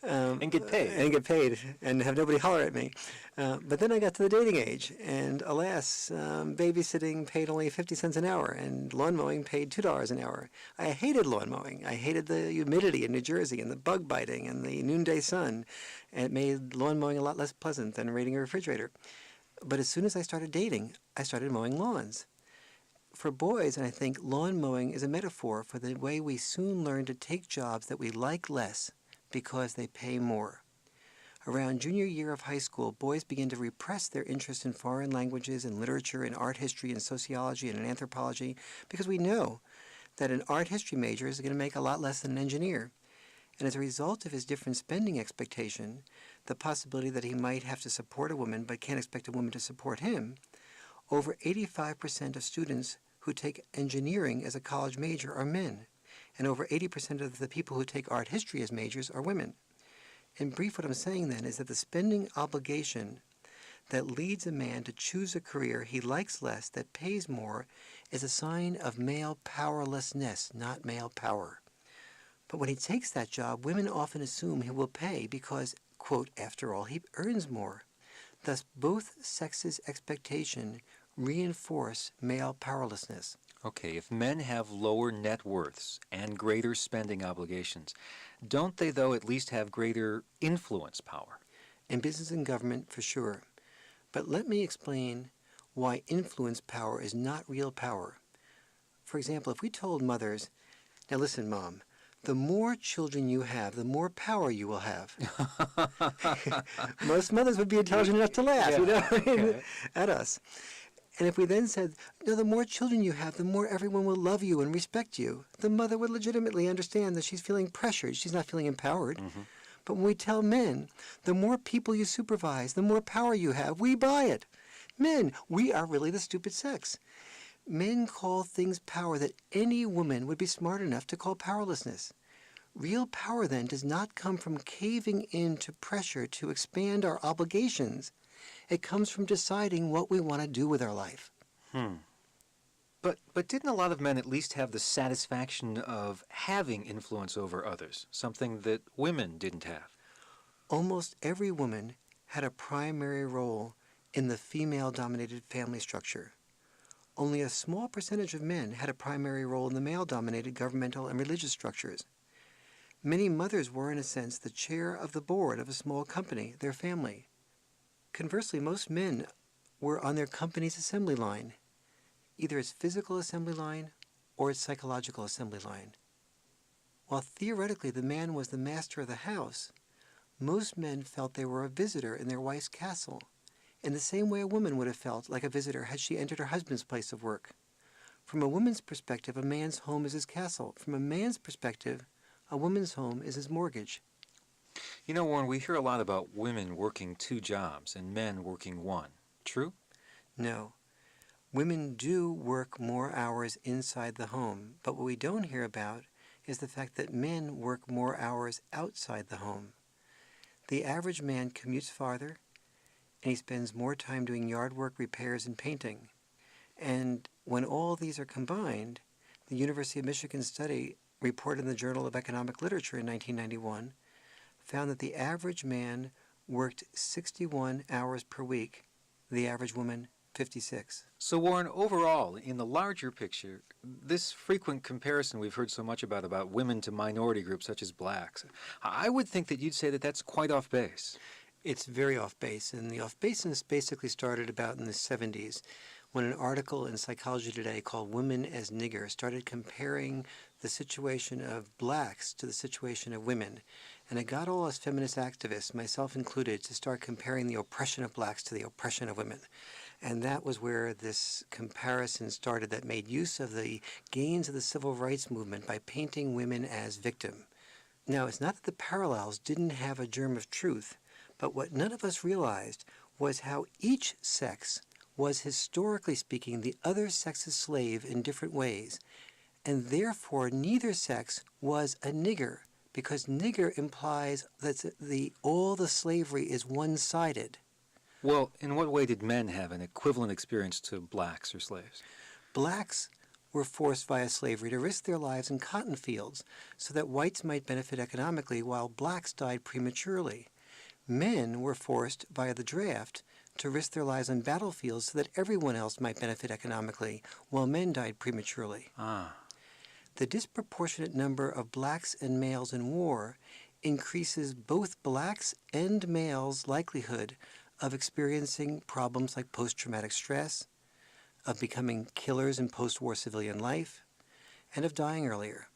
And get paid. And have nobody holler at me. But then I got to the dating age, and alas, babysitting paid only 50 cents an hour, and lawn mowing paid $2 an hour. I hated lawn mowing. I hated the humidity in New Jersey, and the bug biting, and the noonday sun. And it made lawn mowing a lot less pleasant than raiding a refrigerator. But as soon as I started dating, I started mowing lawns. For boys, and I think lawn mowing is a metaphor for the way we soon learn to take jobs that we like less because they pay more. Around junior year of high school, boys begin to repress their interest in foreign languages and literature and art history and sociology and anthropology because we know that an art history major is going to make a lot less than an engineer. And as a result of his different spending expectation, the possibility that he might have to support a woman but can't expect a woman to support him, over 85% of students who take engineering as a college major are men, and over 80% of the people who take art history as majors are women. In brief, what I'm saying then is that the spending obligation that leads a man to choose a career he likes less that pays more is a sign of male powerlessness, not male power. But when he takes that job, women often assume he will pay because, quote, after all, he earns more. Thus, both sexes' expectation reinforce male powerlessness. Okay, if men have lower net worths and greater spending obligations, don't they, though, at least have greater influence power? In business and government, for sure. But let me explain why influence power is not real power. For example, if we told mothers, now listen, Mom, the more children you have, the more power you will have. Most mothers would be intelligent enough to laugh, at us. And if we then said, no, the more children you have, the more everyone will love you and respect you, the mother would legitimately understand that she's feeling pressured. She's not feeling empowered. Mm-hmm. But when we tell men, the more people you supervise, the more power you have, we buy it. Men, we are really the stupid sex. Men call things power that any woman would be smart enough to call powerlessness. Real power, then, does not come from caving in to pressure to expand our obligations. It comes from deciding what we want to do with our life. But didn't a lot of men at least have the satisfaction of having influence over others, something that women didn't have? Almost every woman had a primary role in the female-dominated family structure. Only a small percentage of men had a primary role in the male-dominated governmental and religious structures. Many mothers were, in a sense, the chair of the board of a small company, their family. Conversely, most men were on their company's assembly line, either its physical assembly line or its psychological assembly line. While theoretically the man was the master of the house, most men felt they were a visitor in their wife's castle, in the same way a woman would have felt like a visitor had she entered her husband's place of work. From a woman's perspective, a man's home is his castle. From a man's perspective, a woman's home is his mortgage. You know, Warren, we hear a lot about women working 2 jobs and men working 1. True? No. Women do work more hours inside the home, but what we don't hear about is the fact that men work more hours outside the home. The average man commutes farther, and he spends more time doing yard work, repairs, and painting. And when all these are combined, the University of Michigan study reported in the Journal of Economic Literature in 1991 found that the average man worked 61 hours per week, the average woman 56. So, Warren, overall, in the larger picture, this frequent comparison we've heard so much about women to minority groups such as blacks, I would think that you'd say that that's quite off base. It's very off base, and the off baseness basically started about in the 70s when an article in Psychology Today called Women as Nigger started comparing the situation of blacks to the situation of women. And it got all us feminist activists, myself included, to start comparing the oppression of blacks to the oppression of women. And that was where this comparison started that made use of the gains of the civil rights movement by painting women as victim. Now, it's not that the parallels didn't have a germ of truth, but what none of us realized was how each sex was, historically speaking, the other sex's slave in different ways. And therefore, neither sex was a nigger, because nigger implies that all the slavery is one-sided. Well, in what way did men have an equivalent experience to blacks or slaves? Blacks were forced via slavery to risk their lives in cotton fields so that whites might benefit economically while blacks died prematurely. Men were forced via the draft to risk their lives on battlefields so that everyone else might benefit economically while men died prematurely. The disproportionate number of blacks and males in war increases both blacks and males' likelihood of experiencing problems like post-traumatic stress, of becoming killers in post-war civilian life, and of dying earlier.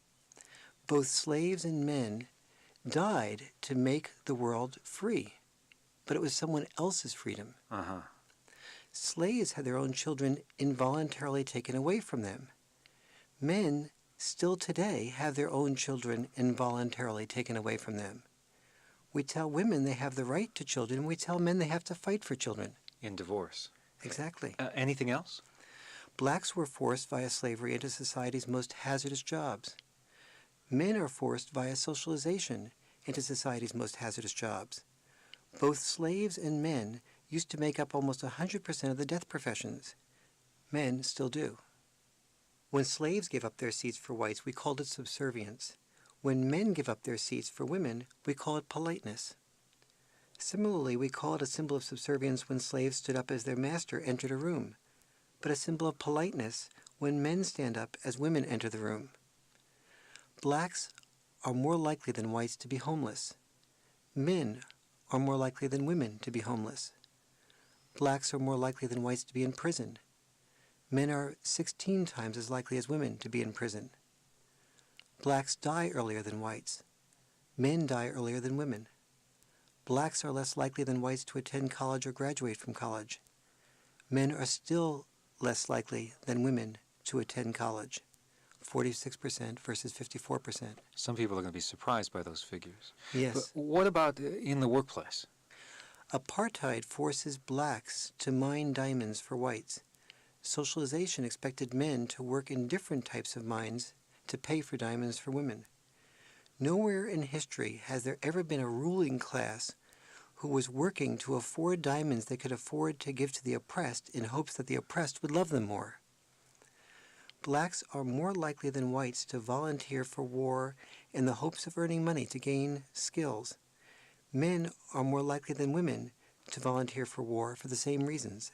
Both slaves and men died to make the world free, but it was someone else's freedom. Slaves had their own children involuntarily taken away from them. Men still today have their own children involuntarily taken away from them. We tell women they have the right to children, and we tell men they have to fight for children. In divorce. Exactly. Anything else? Blacks were forced via slavery into society's most hazardous jobs. Men are forced via socialization into society's most hazardous jobs. Both slaves and men used to make up almost 100% of the death professions. Men still do. When slaves gave up their seats for whites, we called it subservience. When men give up their seats for women, we call it politeness. Similarly, we call it a symbol of subservience when slaves stood up as their master entered a room, but a symbol of politeness when men stand up as women enter the room. Blacks are more likely than whites to be homeless. Men are more likely than women to be homeless. Blacks are more likely than whites to be in prison. Men are 16 times as likely as women to be in prison. Blacks die earlier than whites. Men die earlier than women. Blacks are less likely than whites to attend college or graduate from college. Men are still less likely than women to attend college. 46% versus 54%. Some people are going to be surprised by those figures. Yes. But what about in the workplace? Apartheid forces blacks to mine diamonds for whites. Socialization expected men to work in different types of mines to pay for diamonds for women. Nowhere in history has there ever been a ruling class who was working to afford diamonds they could afford to give to the oppressed in hopes that the oppressed would love them more. blacks are more likely than whites to volunteer for war in the hopes of earning money to gain skills. Men are more likely than women to volunteer for war for the same reasons.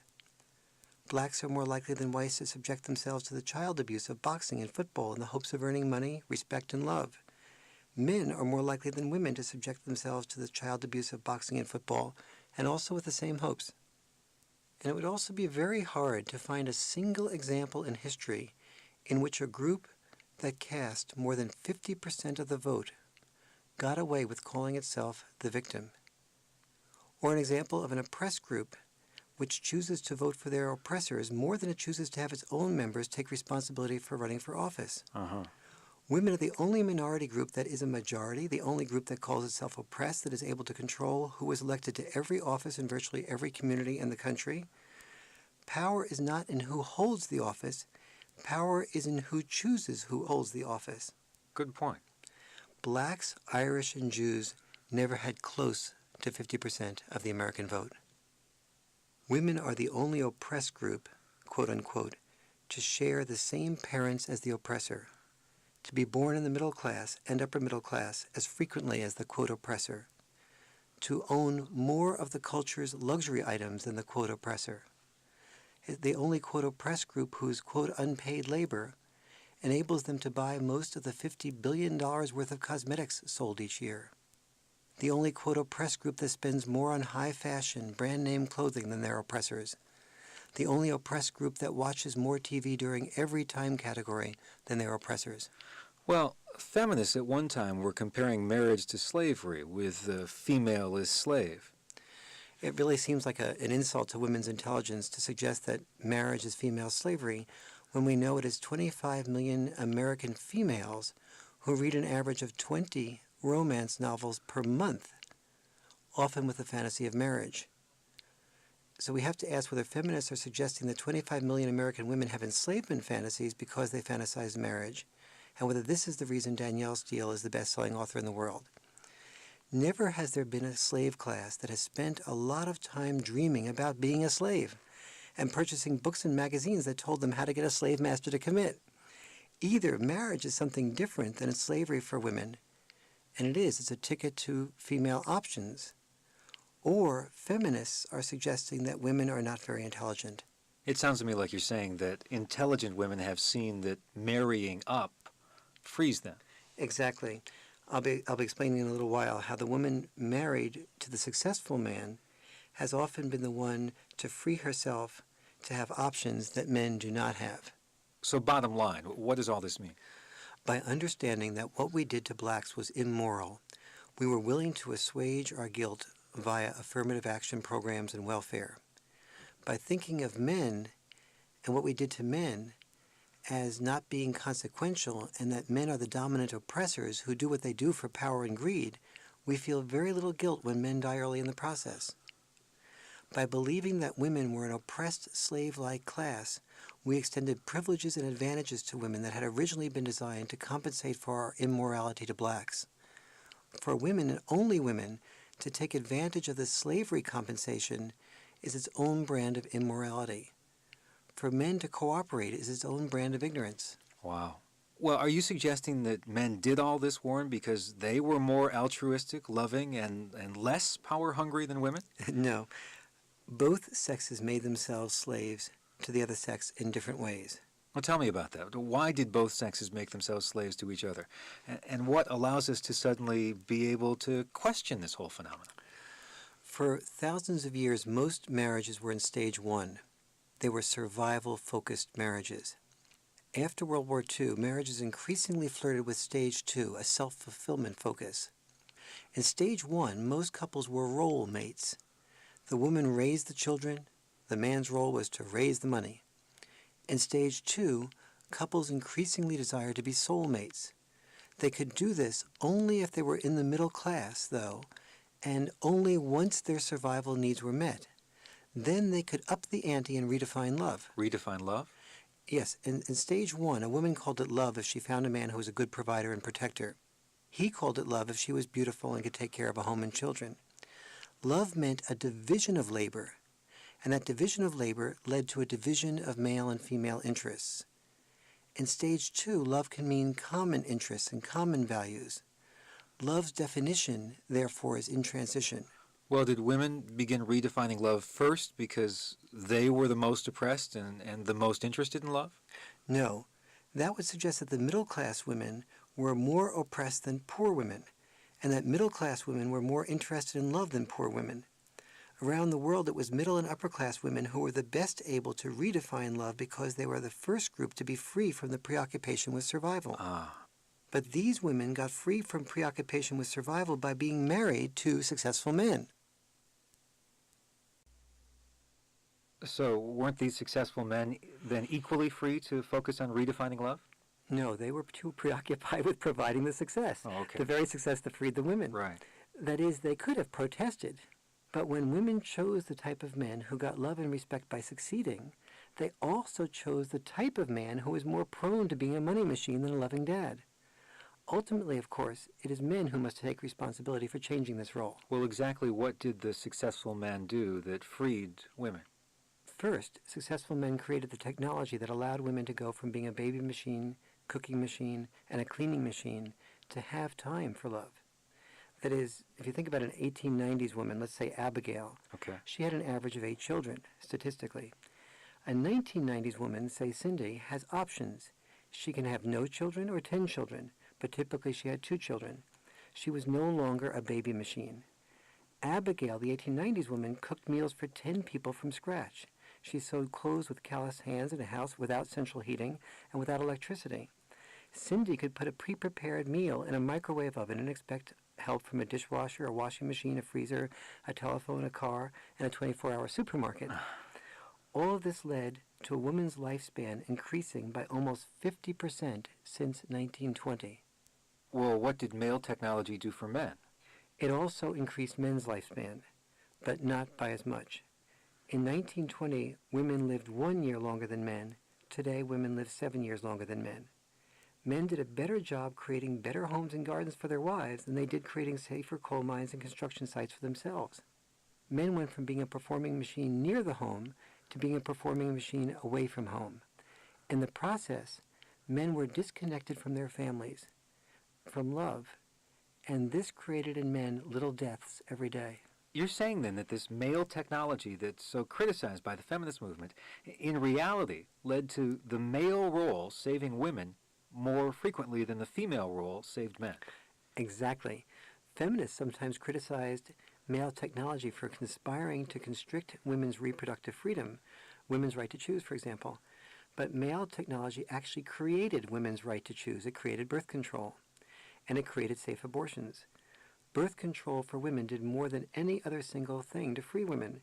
Blacks are more likely than whites to subject themselves to the child abuse of boxing and football in the hopes of earning money, respect, and love. Men are more likely than women to subject themselves to the child abuse of boxing and football, and also with the same hopes. And it would also be very hard to find a single example in history in which a group that cast more than 50% of the vote got away with calling itself the victim, or an example of an oppressed group which chooses to vote for their oppressors more than it chooses to have its own members take responsibility for running for office. Women are the only minority group that is a majority, the only group that calls itself oppressed, that is able to control who is elected to every office in virtually every community in the country. Power is not in who holds the office. Power is in who chooses who holds the office. Good point. Blacks, Irish, and Jews never had close to 50% of the American vote. Women are the only oppressed group, quote unquote, to share the same parents as the oppressor, to be born in the middle class and upper middle class as frequently as the quote oppressor, to own more of the culture's luxury items than the quote oppressor. The only quote oppressed group whose quote unpaid labor enables them to buy most of the $50 billion worth of cosmetics sold each year. The only quote oppressed group that spends more on high fashion, brand name clothing than their oppressors. The only oppressed group that watches more TV during every time category than their oppressors. Well, feminists at one time were comparing marriage to slavery, with the female as slave. It really seems like an insult to women's intelligence to suggest that marriage is female slavery when we know it is 25 million American females who read an average of 20 romance novels per month, often with the fantasy of marriage. So we have to ask whether feminists are suggesting that 25 million American women have enslavement fantasies because they fantasize marriage, and whether this is the reason Danielle Steele is the best-selling author in the world. Never has there been a slave class that has spent a lot of time dreaming about being a slave and purchasing books and magazines that told them how to get a slave master to commit. Either marriage is something different than slavery for women, and it's a ticket to female options, or feminists are suggesting that women are not very intelligent. It sounds to me like you're saying that intelligent women have seen that marrying up frees them. Exactly. I'll be explaining in a little while how the woman married to the successful man has often been the one to free herself to have options that men do not have. So bottom line, what does all this mean? By understanding that what we did to blacks was immoral, we were willing to assuage our guilt via affirmative action programs and welfare. By thinking of men and what we did to men as not being consequential and that men are the dominant oppressors who do what they do for power and greed, we feel very little guilt when men die early in the process. By believing that women were an oppressed slave-like class, we extended privileges and advantages to women that had originally been designed to compensate for our immorality to blacks. For women, and only women, to take advantage of this slavery compensation is its own brand of immorality. For men to cooperate is its own brand of ignorance. Wow. Well, are you suggesting that men did all this, Warren, because they were more altruistic, loving, and less power-hungry than women? No. Both sexes made themselves slaves to the other sex in different ways. Well, tell me about that. Why did both sexes make themselves slaves to each other? And what allows us to suddenly be able to question this whole phenomenon? For thousands of years, most marriages were in stage one. They were survival-focused marriages. After World War II, marriages increasingly flirted with stage two, a self-fulfillment focus. In stage one, most couples were role mates. The woman raised the children. The man's role was to raise the money. In stage two, couples increasingly desired to be soulmates. They could do this only if they were in the middle class, though, and only once their survival needs were met. Then they could up the ante and redefine love. Redefine love? Yes, in stage one, a woman called it love if she found a man who was a good provider and protector. He called it love if she was beautiful and could take care of a home and children. Love meant a division of labor, and that division of labor led to a division of male and female interests. In stage 2, love can mean common interests and common values. Love's definition, therefore, is in transition. Well, did women begin redefining love first because they were the most oppressed and the most interested in love? No, that would suggest that the middle-class women were more oppressed than poor women, and that middle-class women were more interested in love than poor women. Around the world, it was middle and upper-class women who were the best able to redefine love because they were the first group to be free from the preoccupation with survival. But these women got free from preoccupation with survival by being married to successful men. So weren't these successful men then equally free to focus on redefining love? No, they were too preoccupied with providing the success. Oh, okay. The very success that freed the women. Right. That is, they could have protested, but when women chose the type of men who got love and respect by succeeding, they also chose the type of man who was more prone to being a money machine than a loving dad. Ultimately, of course, it is men who must take responsibility for changing this role. Well, exactly what did the successful man do that freed women? First, successful men created the technology that allowed women to go from being a baby machine, cooking machine, and a cleaning machine to have time for love. That is, if you think about an 1890s woman, let's say Abigail, Okay. she had an average of 8 children, statistically. A 1990s woman, say Cindy, has options. She can have no children or 10 children, but typically she had 2 children. She was no longer a baby machine. Abigail, the 1890s woman, cooked meals for 10 people from scratch. She sewed clothes with calloused hands in a house without central heating and without electricity. Cindy could put a pre-prepared meal in a microwave oven and expect help from a dishwasher, a washing machine, a freezer, a telephone, a car, and a 24-hour supermarket. All of this led to a woman's lifespan increasing by almost 50% since 1920. Well, what did male technology do for men? It also increased men's lifespan, but not by as much. In 1920, women lived 1 year longer than men. Today, women live 7 years longer than men. Men did a better job creating better homes and gardens for their wives than they did creating safer coal mines and construction sites for themselves. Men went from being a performing machine near the home to being a performing machine away from home. In the process, men were disconnected from their families, from love, and this created in men little deaths every day. You're saying then that this male technology that's so criticized by the feminist movement in reality led to the male role saving women more frequently than the female role saved men. Exactly. Feminists sometimes criticized male technology for conspiring to constrict women's reproductive freedom, women's right to choose, for example. But male technology actually created women's right to choose. It created birth control, and it created safe abortions. Birth control for women did more than any other single thing to free women,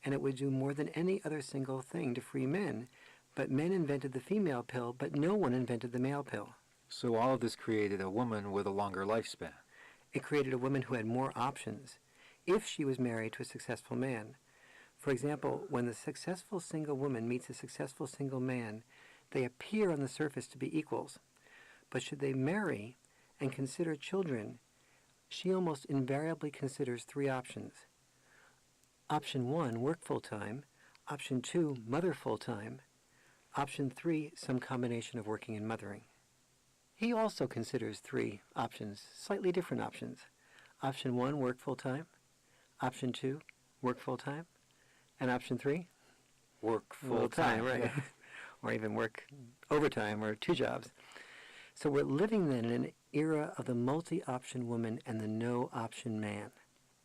and it would do more than any other single thing to free men. But men invented the female pill, but no one invented the male pill. So all of this created a woman with a longer lifespan. It created a woman who had more options if she was married to a successful man. For example, when the successful single woman meets a successful single man, they appear on the surface to be equals. But should they marry and consider children, she almost invariably considers 3 options. Option 1, work full-time. Option 2, mother full-time. Option 3, some combination of working and mothering. He also considers 3 options, slightly different options. Option 1, work full-time. Option 2, work full-time. And option 3? Work full-time, right. Yeah. Or even work overtime or 2 jobs. So we're living then in an era of the multi-option woman and the no-option man.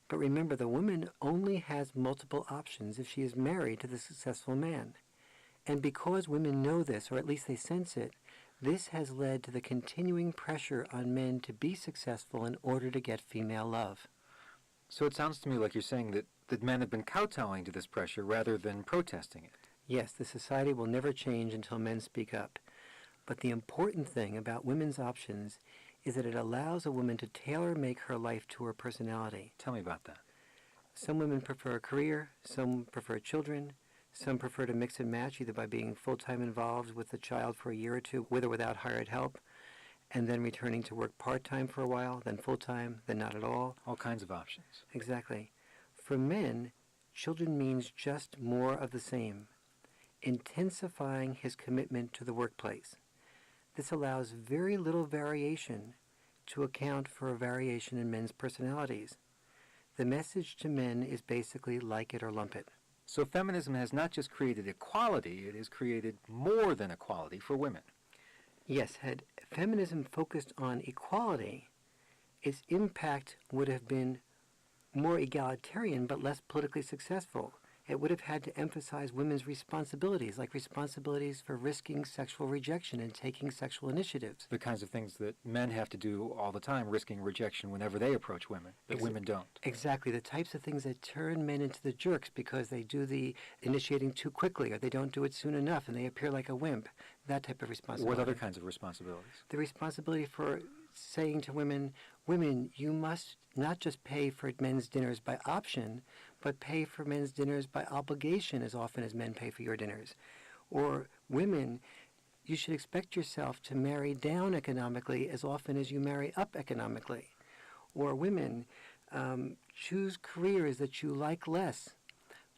But remember, the woman only has multiple options if she is married to the successful man. And because women know this, or at least they sense it, this has led to the continuing pressure on men to be successful in order to get female love. So it sounds to me like you're saying that men have been kowtowing to this pressure rather than protesting it. Yes, the society will never change until men speak up. But the important thing about women's options is that it allows a woman to tailor-make her life to her personality. Tell me about that. Some women prefer a career, some prefer children, some prefer to mix and match either by being full-time involved with the child for a year or 2, with or without hired help, and then returning to work part-time for a while, then full-time, then not at all. All kinds of options. Exactly. For men, children means just more of the same, intensifying his commitment to the workplace. This allows very little variation to account for a variation in men's personalities. The message to men is basically like it or lump it. So feminism has not just created equality, it has created more than equality for women. Yes, had feminism focused on equality, its impact would have been more egalitarian but less politically successful. It would have had to emphasize women's responsibilities, like responsibilities for risking sexual rejection and taking sexual initiatives. The kinds of things that men have to do all the time, risking rejection whenever they approach women, that women don't. Exactly, the types of things that turn men into the jerks because they do the initiating too quickly or they don't do it soon enough and they appear like a wimp. That type of responsibility. What other kinds of responsibilities? The responsibility for saying to women, you must not just pay for men's dinners by option, but pay for men's dinners by obligation as often as men pay for your dinners. Or women, you should expect yourself to marry down economically as often as you marry up economically. Or women, choose careers that you like less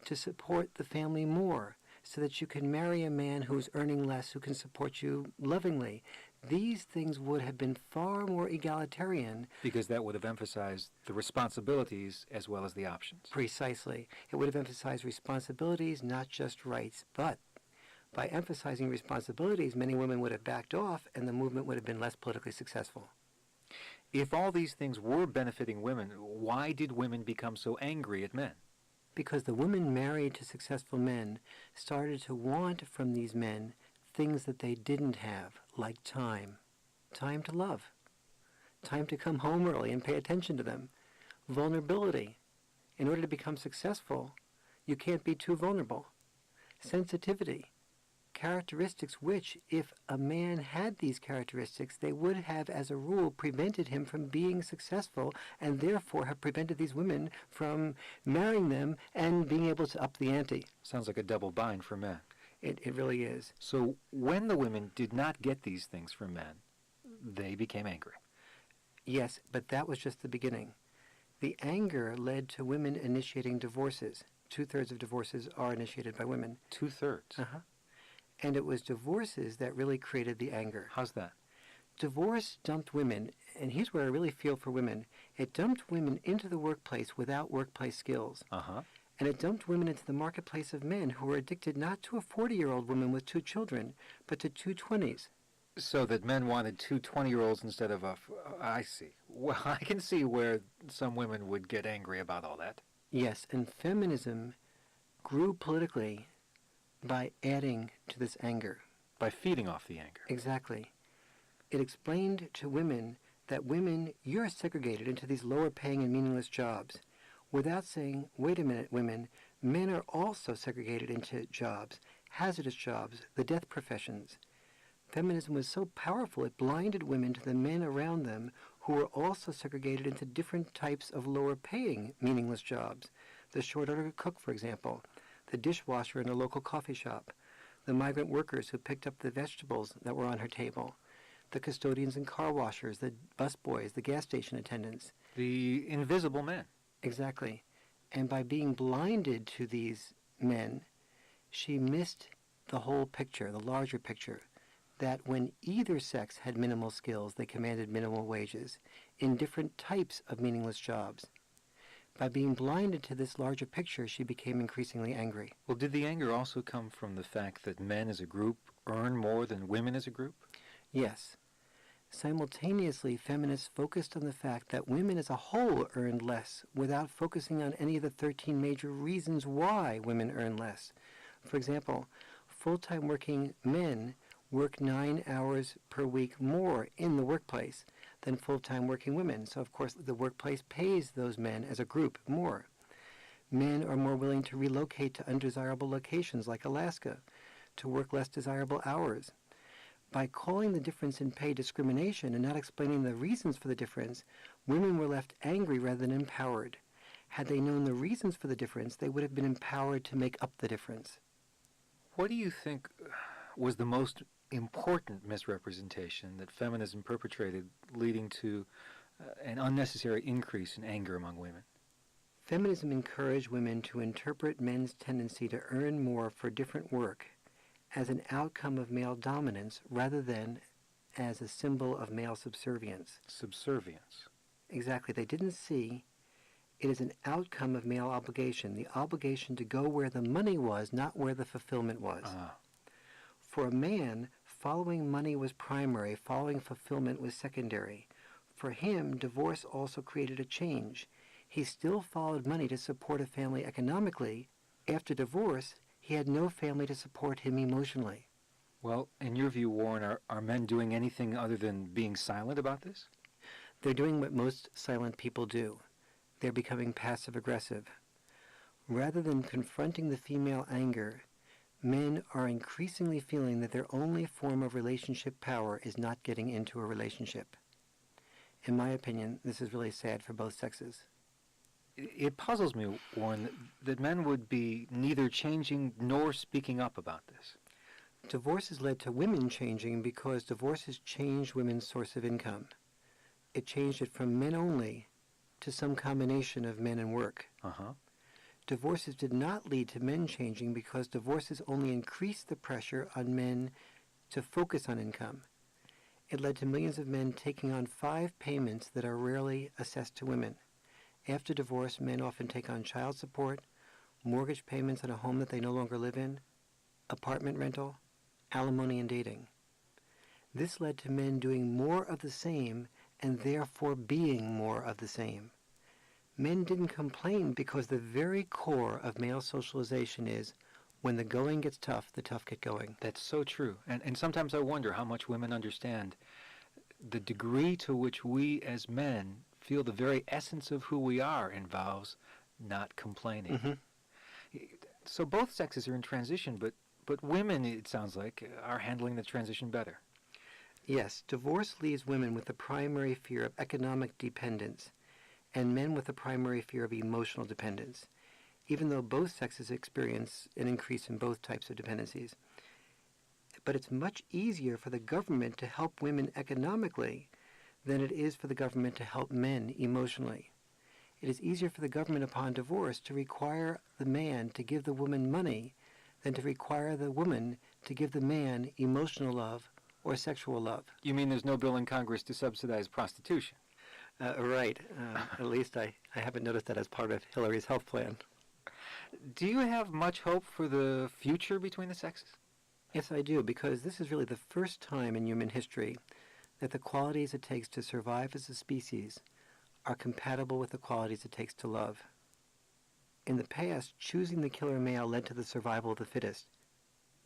to support the family more so that you can marry a man who's earning less who can support you lovingly. These things would have been far more egalitarian. Because that would have emphasized the responsibilities as well as the options. Precisely. It would have emphasized responsibilities, not just rights. But by emphasizing responsibilities, many women would have backed off and the movement would have been less politically successful. If all these things were benefiting women, why did women become so angry at men? Because the women married to successful men started to want from these men things that they didn't have, like time. Time to love. Time to come home early and pay attention to them. Vulnerability. In order to become successful, you can't be too vulnerable. Sensitivity. Characteristics which, if a man had these characteristics, they would have, as a rule, prevented him from being successful and therefore have prevented these women from marrying them and being able to up the ante. Sounds like a double bind for men. It really is. So when the women did not get these things from men, they became angry. Yes, but that was just the beginning. The anger led to women initiating divorces. 2/3 of divorces are initiated by women. 2/3? Uh-huh. And it was divorces that really created the anger. How's that? Divorce dumped women, and here's where I really feel for women. It dumped women into the workplace without workplace skills. Uh-huh. And it dumped women into the marketplace of men who were addicted not to a 40-year-old woman with 2 children, but to 2 20s. So that men wanted 2 20-year-olds instead of I see. Well, I can see where some women would get angry about all that. Yes, and feminism grew politically by adding to this anger. By feeding off the anger. Exactly. It explained to women that women, you're segregated into these lower-paying and meaningless jobs, without saying, wait a minute, women, men are also segregated into jobs, hazardous jobs, the death professions. Feminism was so powerful it blinded women to the men around them who were also segregated into different types of lower-paying, meaningless jobs. The short-order cook, for example, the dishwasher in a local coffee shop, the migrant workers who picked up the vegetables that were on her table, the custodians and car washers, the busboys, the gas station attendants. The invisible men. Exactly. And by being blinded to these men, she missed the whole picture, the larger picture, that when either sex had minimal skills, they commanded minimal wages in different types of meaningless jobs. By being blinded to this larger picture, she became increasingly angry. Well, did the anger also come from the fact that men as a group earn more than women as a group? Yes. Simultaneously, feminists focused on the fact that women as a whole earned less without focusing on any of the 13 major reasons why women earn less. For example, full-time working men work 9 hours per week more in the workplace than full-time working women. So, of course, the workplace pays those men as a group more. Men are more willing to relocate to undesirable locations like Alaska to work less desirable hours. By calling the difference in pay discrimination and not explaining the reasons for the difference, women were left angry rather than empowered. Had they known the reasons for the difference, they would have been empowered to make up the difference. What do you think was the most important misrepresentation that feminism perpetrated, leading to an unnecessary increase in anger among women? Feminism encouraged women to interpret men's tendency to earn more for different work as an outcome of male dominance rather than as a symbol of male subservience. Subservience. Exactly. They didn't see it as an outcome of male obligation, the obligation to go where the money was, not where the fulfillment was. For a man, following money was primary, following fulfillment was secondary. For him, divorce also created a change. He still followed money to support a family economically. After divorce, he had no family to support him emotionally. Well, in your view, Warren, are men doing anything other than being silent about this? They're doing what most silent people do. They're becoming passive-aggressive. Rather than confronting the female anger, men are increasingly feeling that their only form of relationship power is not getting into a relationship. In my opinion, this is really sad for both sexes. It puzzles me, Warren, that men would be neither changing nor speaking up about this. Divorce has led to women changing because divorce has changed women's source of income. It changed it from men only to some combination of men and work. Divorces did not lead to men changing because divorces only increased the pressure on men to focus on income. It led to millions of men taking on 5 payments that are rarely assessed to women. After divorce, men often take on child support, mortgage payments on a home that they no longer live in, apartment rental, alimony, and dating. This led to men doing more of the same and therefore being more of the same. Men didn't complain because the very core of male socialization is when the going gets tough, the tough get going. That's so true. And sometimes I wonder how much women understand the degree to which we as men feel the very essence of who we are involves not complaining. So both sexes are in transition, but women, it sounds like, are handling the transition better. Yes, divorce leaves women with the primary fear of economic dependence and men with the primary fear of emotional dependence, even though both sexes experience an increase in both types of dependencies. But it's much easier for the government to help women economically than it is for the government to help men emotionally. It is easier for the government upon divorce to require the man to give the woman money than to require the woman to give the man emotional love or sexual love. You mean there's no bill in Congress to subsidize prostitution? Right. At least I haven't noticed that as part of Hillary's health plan. Do you have much hope for the future between the sexes? Yes, I do, because this is really the first time in human history that the qualities it takes to survive as a species are compatible with the qualities it takes to love. In the past, choosing the killer male led to the survival of the fittest.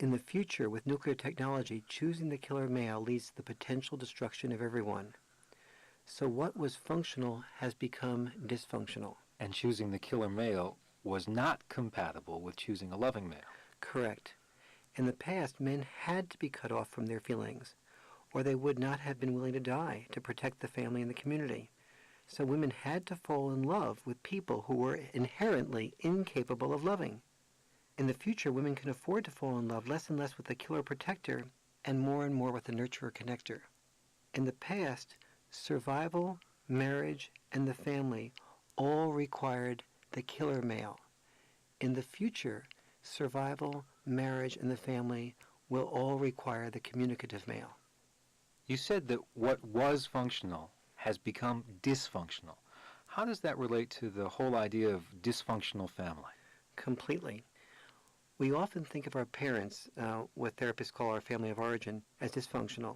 In the future, with nuclear technology, choosing the killer male leads to the potential destruction of everyone. So what was functional has become dysfunctional. And choosing the killer male was not compatible with choosing a loving male. Correct. In the past, men had to be cut off from their feelings, or they would not have been willing to die to protect the family and the community. So women had to fall in love with people who were inherently incapable of loving. In the future, women can afford to fall in love less and less with the killer protector and more with the nurturer connector. In the past, survival, marriage, and the family all required the killer male. In the future, survival, marriage, and the family will all require the communicative male. You said that what was functional has become dysfunctional. How does that relate to the whole idea of dysfunctional family? Completely. We often think of our parents, what therapists call our family of origin, as dysfunctional.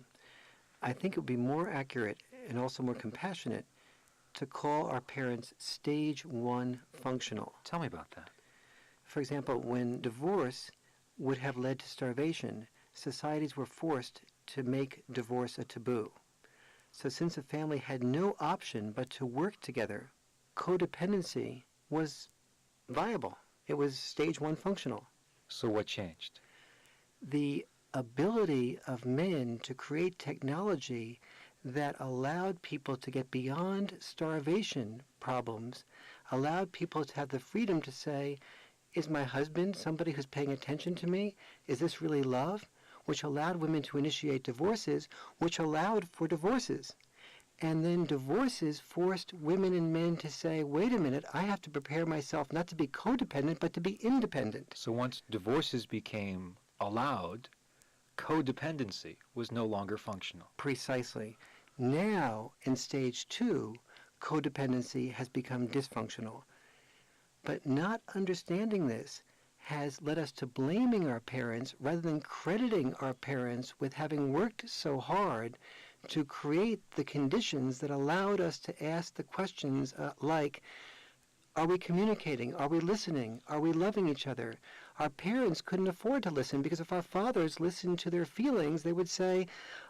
I think it would be more accurate and also more compassionate to call our parents stage 1 functional. Tell me about that. For example, when divorce would have led to starvation, societies were forced to make divorce a taboo. So since a family had no option but to work together, codependency was viable. It was stage 1 functional. So what changed? The ability of men to create technology that allowed people to get beyond starvation problems, allowed people to have the freedom to say, is my husband somebody who's paying attention to me? Is this really love? Which allowed women to initiate divorces, which allowed for divorces. And then divorces forced women and men to say, wait a minute, I have to prepare myself not to be codependent, but to be independent. So once divorces became allowed, codependency was no longer functional. Precisely. Now, in stage 2, codependency has become dysfunctional. But not understanding this has led us to blaming our parents rather than crediting our parents with having worked so hard to create the conditions that allowed us to ask the questions like, are we communicating? Are we listening? Are we loving each other? Our parents couldn't afford to listen because if our fathers listened to their feelings, they would say,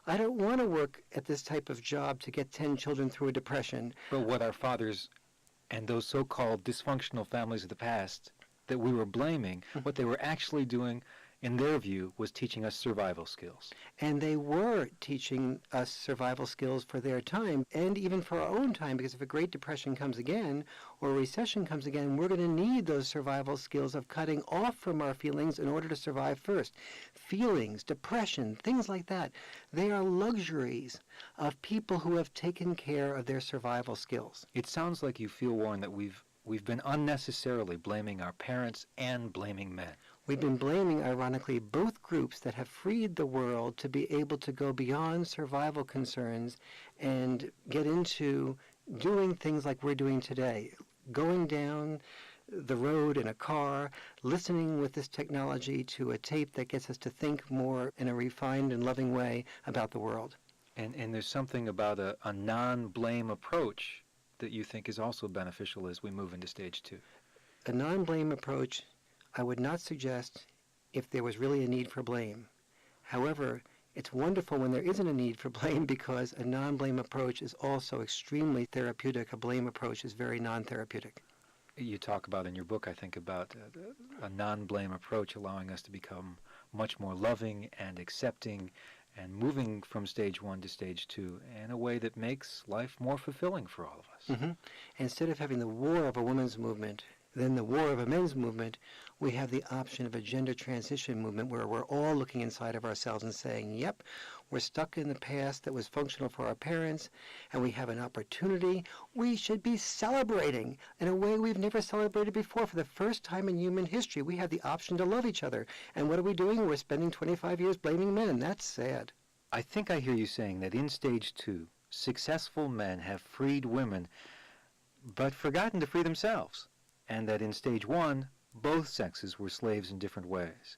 I don't want to work at this type of job to get 10 children through a depression. But what our fathers and those so-called dysfunctional families of the past that we were blaming, what they were actually doing, in their view, was teaching us survival skills. And they were teaching us survival skills for their time and even for our own time, because if a Great Depression comes again or a recession comes again, we're going to need those survival skills of cutting off from our feelings in order to survive first. Feelings, depression, things like that, they are luxuries of people who have taken care of their survival skills. It sounds like you feel, Warren, that we've been unnecessarily blaming our parents and blaming men. We've been blaming, ironically, both groups that have freed the world to be able to go beyond survival concerns and get into doing things like we're doing today, going down the road in a car, listening with this technology to a tape that gets us to think more in a refined and loving way about the world. And there's something about a non-blame approach that you think is also beneficial as we move into stage 2. A non-blame approach I would not suggest if there was really a need for blame. However, it's wonderful when there isn't a need for blame because a non-blame approach is also extremely therapeutic. A blame approach is very non-therapeutic. You talk about in your book, I think, about a non-blame approach allowing us to become much more loving and accepting and moving from stage 1 to stage 2 in a way that makes life more fulfilling for all of us. Instead of having the war of a women's movement, then the war of a men's movement, we have the option of a gender transition movement where we're all looking inside of ourselves and saying, yep, we're stuck in the past that was functional for our parents, and we have an opportunity. We should be celebrating in a way we've never celebrated before. For the first time in human history, we have the option to love each other. And what are we doing? We're spending 25 years blaming men. That's sad. I think I hear you saying that in stage 2, successful men have freed women, but forgotten to free themselves, and that in stage 1, both sexes were slaves in different ways.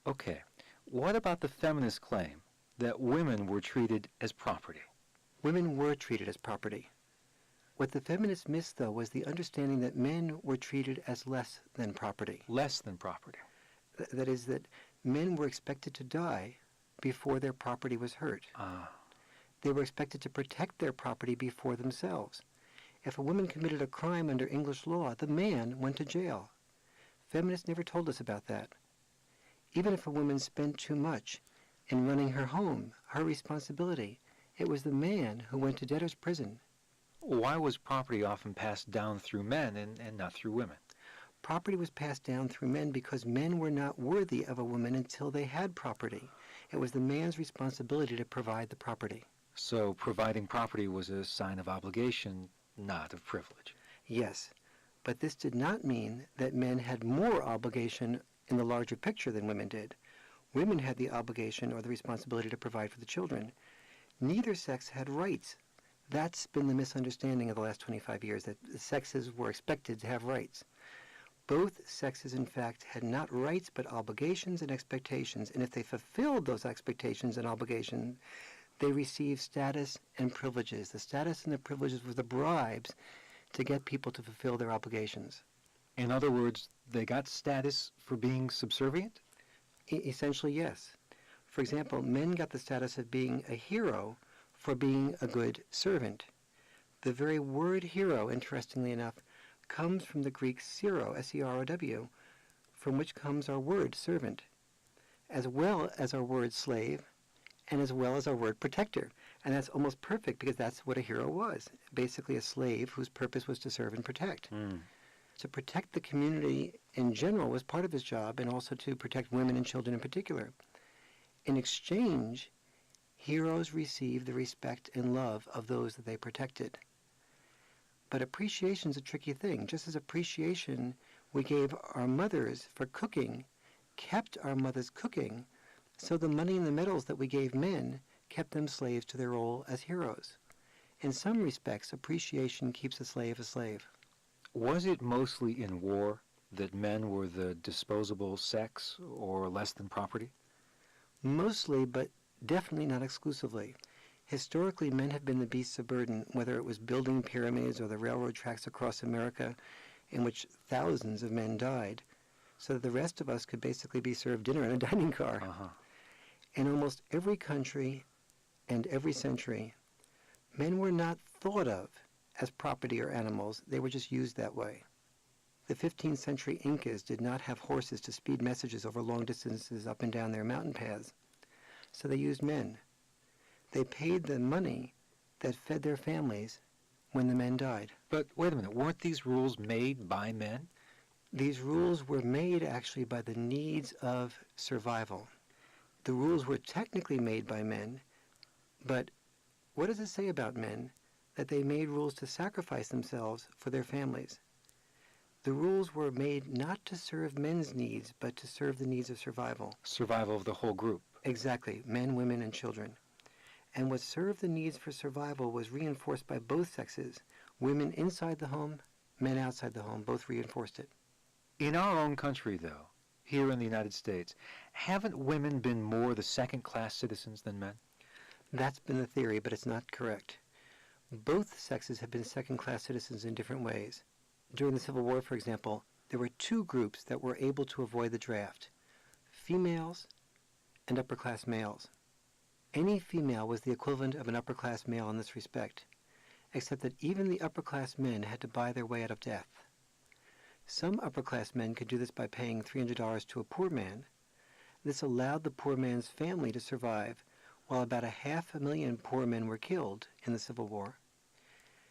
Okay, what about the feminist claim that women were treated as property? Women were treated as property. What the feminists missed, though, was the understanding that men were treated as less than property. Less than property. That is, that men were expected to die before their property was hurt. They were expected to protect their property before themselves. If a woman committed a crime under English law, the man went to jail. Feminists never told us about that. Even if a woman spent too much in running her home, her responsibility, it was the man who went to debtor's prison. Why was property often passed down through men and not through women? Property was passed down through men because men were not worthy of a woman until they had property. It was the man's responsibility to provide the property. So providing property was a sign of obligation, not of privilege. Yes, but this did not mean that men had more obligation in the larger picture than women did. Women had the obligation or the responsibility to provide for the children. Neither sex had rights. That's been the misunderstanding of the last 25 years, that the sexes were expected to have rights. Both sexes, in fact, had not rights but obligations and expectations, and if they fulfilled those expectations and obligations, they received status and privileges. The status and the privileges were the bribes to get people to fulfill their obligations. In other words, they got status for being subservient? Essentially, yes. For example, men got the status of being a hero for being a good servant. The very word hero, interestingly enough, comes from the Greek sero, S-E-R-O-W, from which comes our word servant, as well as our word slave, and as well as our word protector. And that's almost perfect because that's what a hero was, basically a slave whose purpose was to serve and protect. To protect the community in general was part of his job, and also to protect women and children in particular. In exchange, heroes received the respect and love of those that they protected. But appreciation is a tricky thing. Just as appreciation we gave our mothers for cooking kept our mothers cooking, So the money and the medals that we gave men kept them slaves to their role as heroes. In some respects, appreciation keeps a slave a slave. Was it mostly in war that men were the disposable sex or less than property? Mostly, but definitely not exclusively. Historically, men have been the beasts of burden, whether it was building pyramids or the railroad tracks across America, in which thousands of men died, so that the rest of us could basically be served dinner in a dining car. In almost every country and every century, men were not thought of as property or animals. They were just used that way. The 15th century Incas did not have horses to speed messages over long distances up and down their mountain paths, so they used men. They paid the money that fed their families when the men died. But wait a minute, weren't these rules made by men? These rules were made actually by the needs of survival. The rules were technically made by men, but what does it say about men that they made rules to sacrifice themselves for their families? The rules were made not to serve men's needs, but to serve the needs of survival. Survival of the whole group. Exactly, men, women, and children. And what served the needs for survival was reinforced by both sexes. Women inside the home, men outside the home, both reinforced it. In our own country, though, here in the United States, haven't women been more the second-class citizens than men? That's been the theory, but it's not correct. Both sexes have been second-class citizens in different ways. During the Civil War, for example, there were two groups that were able to avoid the draft: females and upper-class males. Any female was the equivalent of an upper-class male in this respect, except that even the upper-class men had to buy their way out of death. Some upper-class men could do this by paying $300 to a poor man. This allowed the poor man's family to survive, while about 500,000 poor men were killed in the Civil War.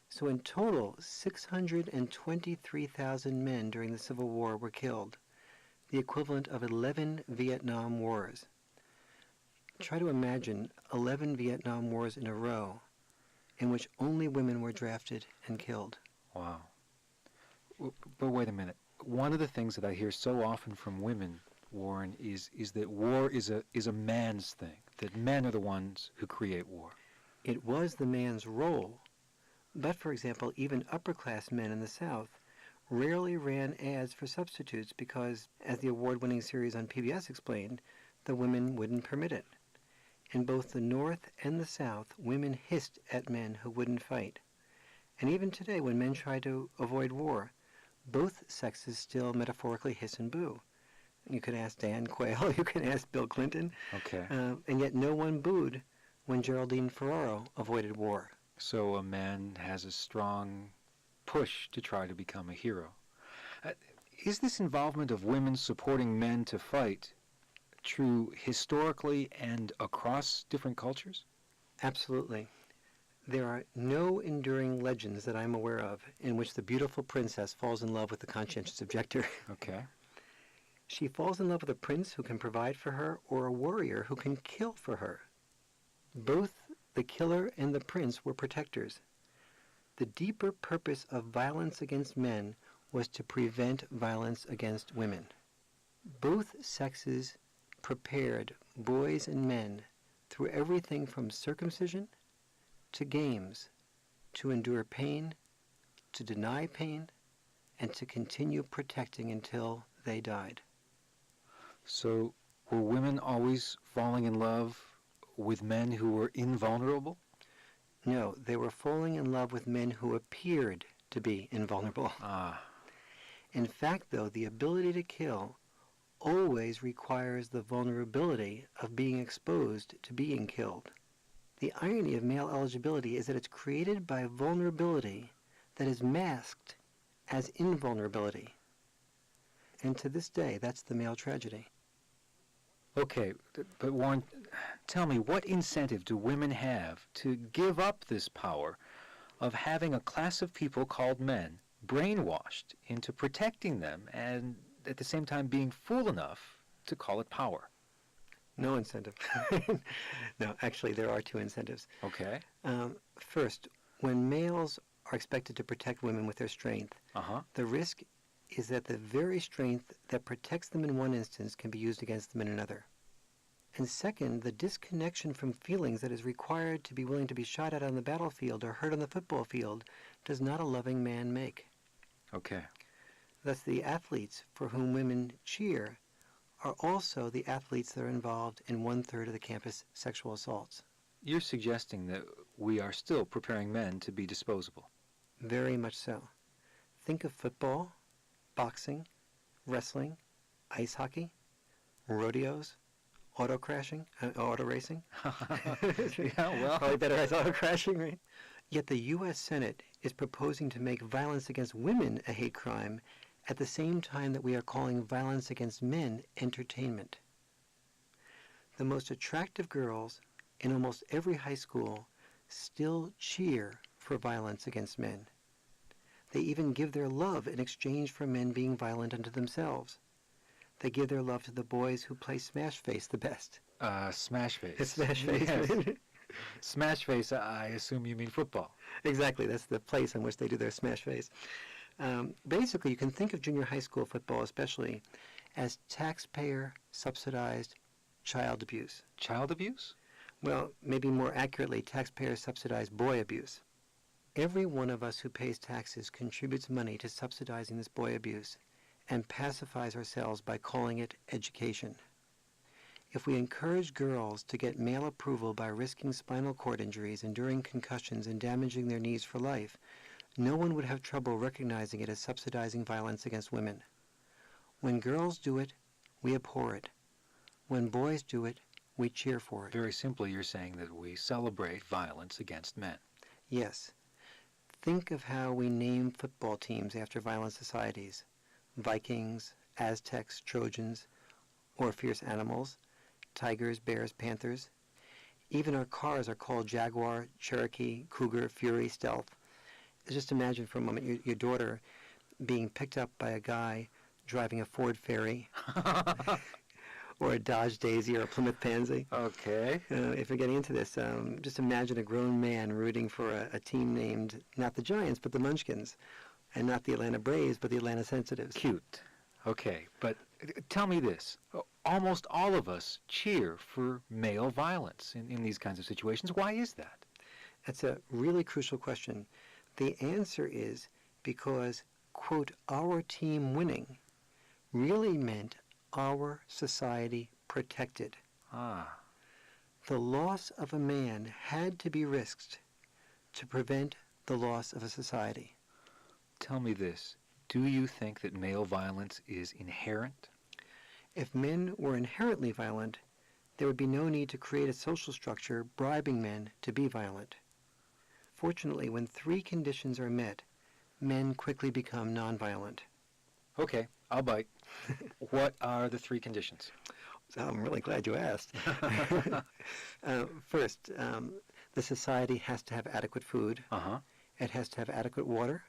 So in total, 623,000 men during the Civil War were killed, the equivalent of 11 Vietnam Wars. Try to imagine 11 Vietnam Wars in a row in which only women were drafted and killed. Wow. But wait a minute. One of the things that I hear so often from women, Warren, is that war is a man's thing, that men are the ones who create war. It was the man's role. But, for example, even upper-class men in the South rarely ran ads for substitutes because, as the award-winning series on PBS explained, the women wouldn't permit it. In both the North and the South, women hissed at men who wouldn't fight. And even today, when men try to avoid war, both sexes still metaphorically hiss and boo. You could ask Dan Quayle, you can ask Bill Clinton. Okay. And yet no one booed when Geraldine Ferraro avoided war. So a man has a strong push to try to become a hero. Is this involvement of women supporting men to fight true historically and across different cultures? Absolutely. There are no enduring legends that I'm aware of in which the beautiful princess falls in love with the conscientious objector. Okay. She falls in love with a prince who can provide for her or a warrior who can kill for her. Both the killer and the prince were protectors. The deeper purpose of violence against men was to prevent violence against women. Both sexes prepared boys and men through everything from circumcision to games, to endure pain, to deny pain, and to continue protecting until they died. So were women always falling in love with men who were invulnerable? No, they were falling in love with men who appeared to be invulnerable. In fact, though, the ability to kill always requires the vulnerability of being exposed to being killed. The irony of male eligibility is that it's created by vulnerability that is masked as invulnerability. And to this day, that's the male tragedy. Okay, but Warren, tell me, what incentive do women have to give up this power of having a class of people called men brainwashed into protecting them and at the same time being fool enough to call it power? No incentive. No, actually, there are two incentives. Okay. First, when males are expected to protect women with their strength, the risk is that the very strength that protects them in one instance can be used against them in another. And second, the disconnection from feelings that is required to be willing to be shot at on the battlefield or hurt on the football field does not a loving man make. Okay. Thus, the athletes for whom women cheer are also the athletes that are involved in 1/3 of the campus sexual assaults. You're suggesting that we are still preparing men to be disposable. Very much so. Think of football, boxing, wrestling, ice hockey, rodeos, auto racing. Yeah, well. Probably better as auto crashing, right? Yet the U.S. Senate is proposing to make violence against women a hate crime at the same time that we are calling violence against men entertainment. The most attractive girls in almost every high school still cheer for violence against men. They even give their love in exchange for men being violent unto themselves. They give their love to the boys who play Smash Face the best. Smash Face. Smash Face. Yes. Smash Face, I assume you mean football. Exactly, that's the place on which they do their Smash Face. Basically, you can think of junior high school football especially as taxpayer-subsidized child abuse. Child abuse? Well, maybe more accurately, taxpayer-subsidized boy abuse. Every one of us who pays taxes contributes money to subsidizing this boy abuse and pacifies ourselves by calling it education. If we encourage girls to get male approval by risking spinal cord injuries, enduring concussions, and damaging their knees for life, no one would have trouble recognizing it as subsidizing violence against women. When girls do it, we abhor it. When boys do it, we cheer for it. Very simply, you're saying that we celebrate violence against men. Yes. Think of how we name football teams after violent societies. Vikings, Aztecs, Trojans, or fierce animals, tigers, bears, panthers. Even our cars are called Jaguar, Cherokee, Cougar, Fury, Stealth. Just imagine for a moment your daughter being picked up by a guy driving a Ford Ferry or a Dodge Daisy or a Plymouth Pansy. Okay. If you're getting into this, just imagine a grown man rooting for a team named not the Giants but the Munchkins, and not the Atlanta Braves but the Atlanta Sensitives. Cute. Okay, but tell me this. Almost all of us cheer for male violence in these kinds of situations. Why is that? That's a really crucial question. The answer is because, quote, our team winning really meant our society protected. Ah. The loss of a man had to be risked to prevent the loss of a society. Tell me this. Do you think that male violence is inherent? If men were inherently violent, there would be no need to create a social structure bribing men to be violent. Fortunately, when 3 conditions are met, men quickly become nonviolent. Okay, I'll bite. What are the 3 conditions? So I'm really glad you asked. First, the society has to have adequate food. Uh-huh. It has to have adequate water,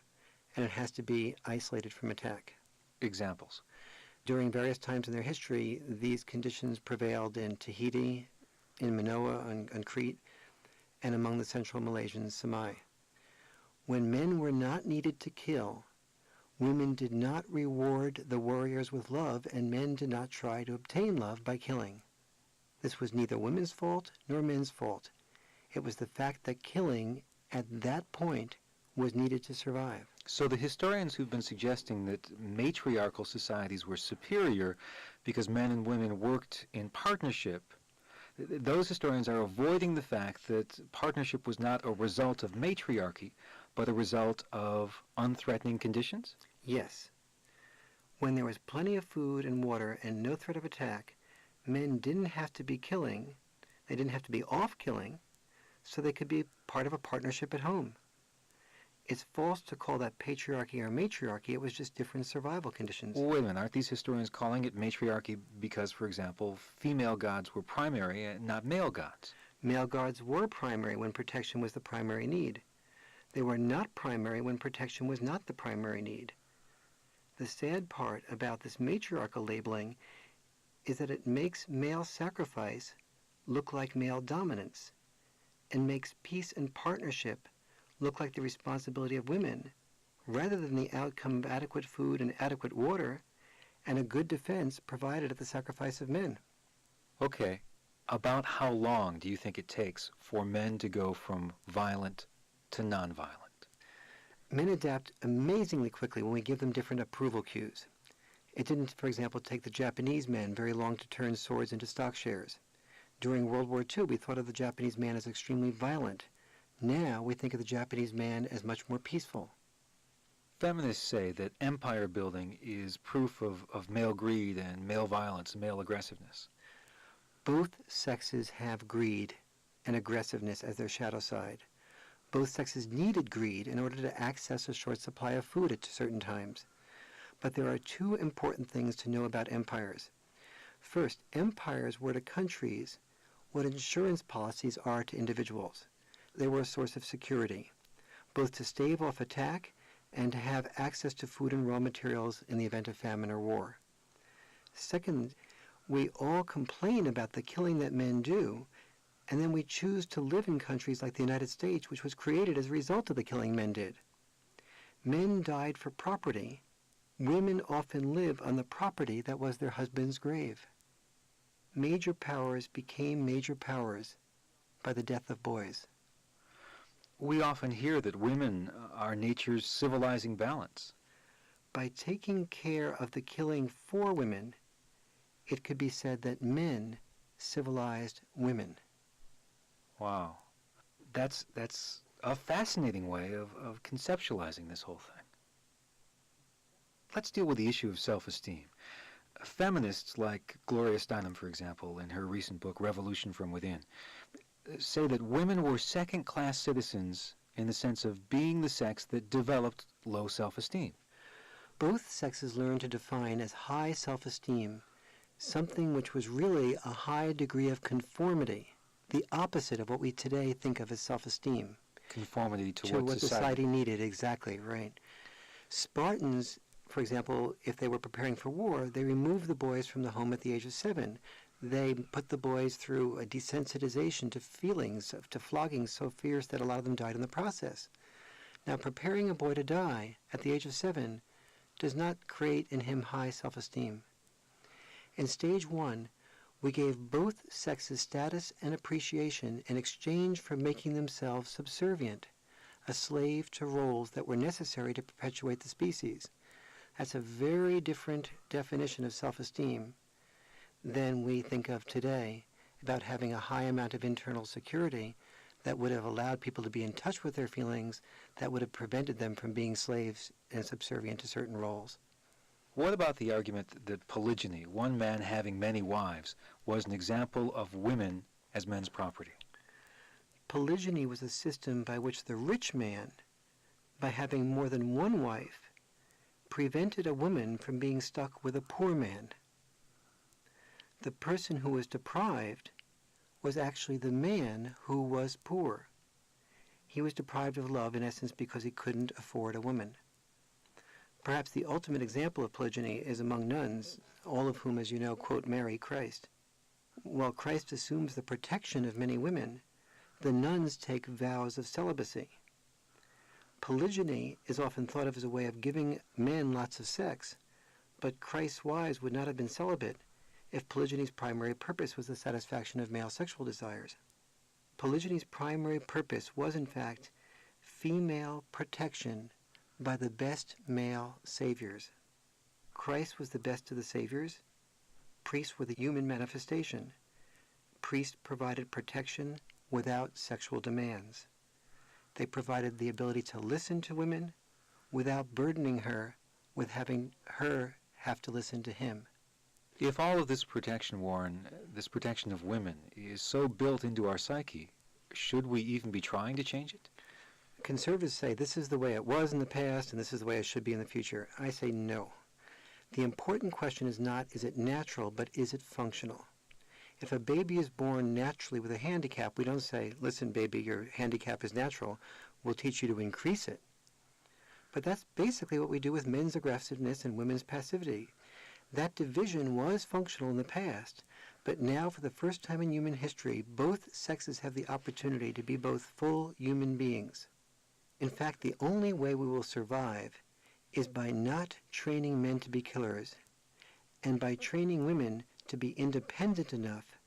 and it has to be isolated from attack. Examples. During various times in their history, these conditions prevailed in Tahiti, in Manoa, on Crete, and among the central Malaysians, Samai. When men were not needed to kill, women did not reward the warriors with love, and men did not try to obtain love by killing. This was neither women's fault nor men's fault. It was the fact that killing, at that point, was needed to survive. So the historians who've been suggesting that matriarchal societies were superior because men and women worked in partnership, those historians are avoiding the fact that partnership was not a result of matriarchy, but a result of unthreatening conditions? Yes. When there was plenty of food and water and no threat of attack, men didn't have to be killing, they didn't have to be off killing, so they could be part of a partnership at home. It's false to call that patriarchy or matriarchy. It was just different survival conditions. Wait a minute, aren't these historians calling it matriarchy because, for example, female gods were primary and not male gods? Male gods were primary when protection was the primary need. They were not primary when protection was not the primary need. The sad part about this matriarchal labeling is that it makes male sacrifice look like male dominance and makes peace and partnership look like the responsibility of women, rather than the outcome of adequate food and adequate water and a good defense provided at the sacrifice of men. Okay, About how long do you think it takes for men to go from violent to nonviolent? Men adapt amazingly quickly when we give them different approval cues. It didn't, for example, take the Japanese men very long to turn swords into stock shares. During World War II, we thought of the Japanese man as extremely violent. Now we think of the Japanese man as much more peaceful. Feminists say that empire building is proof of male greed and male violence, male aggressiveness. Both sexes have greed and aggressiveness as their shadow side. Both sexes needed greed in order to access a short supply of food at certain times. But there are two important things to know about empires. First, empires were to countries what insurance policies are to individuals. They were a source of security, both to stave off attack and to have access to food and raw materials in the event of famine or war. Second, we all complain about the killing that men do, and then we choose to live in countries like the United States, which was created as a result of the killing men did. Men died for property. Women often live on the property that was their husband's grave. Major powers became major powers by the death of boys. We often hear that women are nature's civilizing balance. By taking care of the killing for women, it could be said that men civilized women. Wow. That's a fascinating way of conceptualizing this whole thing. Let's deal with the issue of self-esteem. Feminists like Gloria Steinem, for example, in her recent book, Revolution from Within, say that women were second-class citizens in the sense of being the sex that developed low self-esteem. Both sexes learned to define as high self-esteem something which was really a high degree of conformity, the opposite of what we today think of as self-esteem. Conformity to what society needed, exactly, right. Spartans, for example, if they were preparing for war, they removed the boys from the home at the age of 7. They put the boys through a desensitization to feelings, to flogging so fierce that a lot of them died in the process. Now, preparing a boy to die at the age of 7 does not create in him high self-esteem. In stage 1, we gave both sexes status and appreciation in exchange for making themselves subservient, a slave to roles that were necessary to perpetuate the species. That's a very different definition of self-esteem than we think of today about having a high amount of internal security that would have allowed people to be in touch with their feelings, that would have prevented them from being slaves and subservient to certain roles. What about the argument that polygyny, one man having many wives, was an example of women as men's property? Polygyny was a system by which the rich man, by having more than one wife, prevented a woman from being stuck with a poor man. The person who was deprived was actually the man who was poor. He was deprived of love, in essence, because he couldn't afford a woman. Perhaps the ultimate example of polygyny is among nuns, all of whom, as you know, quote, marry Christ. While Christ assumes the protection of many women, the nuns take vows of celibacy. Polygyny is often thought of as a way of giving men lots of sex, but Christ's wives would not have been celibate if polygyny's primary purpose was the satisfaction of male sexual desires. Polygyny's primary purpose was, in fact, female protection by the best male saviors. Christ was the best of the saviors. Priests were the human manifestation. Priests provided protection without sexual demands. They provided the ability to listen to women without burdening her with having her have to listen to him. If all of this protection, Warren, this protection of women, is so built into our psyche, should we even be trying to change it? Conservatives say this is the way it was in the past and this is the way it should be in the future. I say no. The important question is not, is it natural, but is it functional? If a baby is born naturally with a handicap, we don't say, listen, baby, your handicap is natural. We'll teach you to increase it. But that's basically what we do with men's aggressiveness and women's passivity. That division was functional in the past, but now for the first time in human history, both sexes have the opportunity to be both full human beings. In fact, the only way we will survive is by not training men to be killers and by training women to be independent enough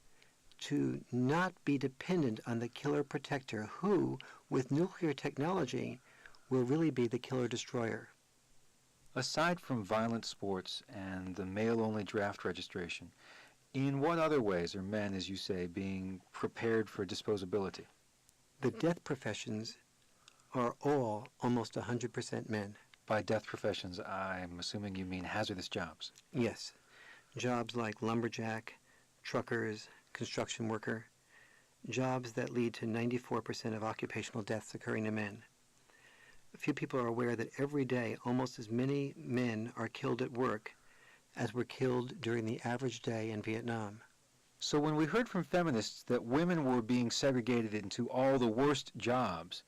to not be dependent on the killer protector who, with nuclear technology, will really be the killer destroyer. Aside from violent sports and the male-only draft registration, in what other ways are men, as you say, being prepared for disposability? The death professions are all almost 100% men. By death professions, I'm assuming you mean hazardous jobs. Yes. Jobs like lumberjack, truckers, construction worker, jobs that lead to 94% of occupational deaths occurring to men. Few people are aware that every day almost as many men are killed at work as were killed during the average day in Vietnam. So when we heard from feminists that women were being segregated into all the worst jobs,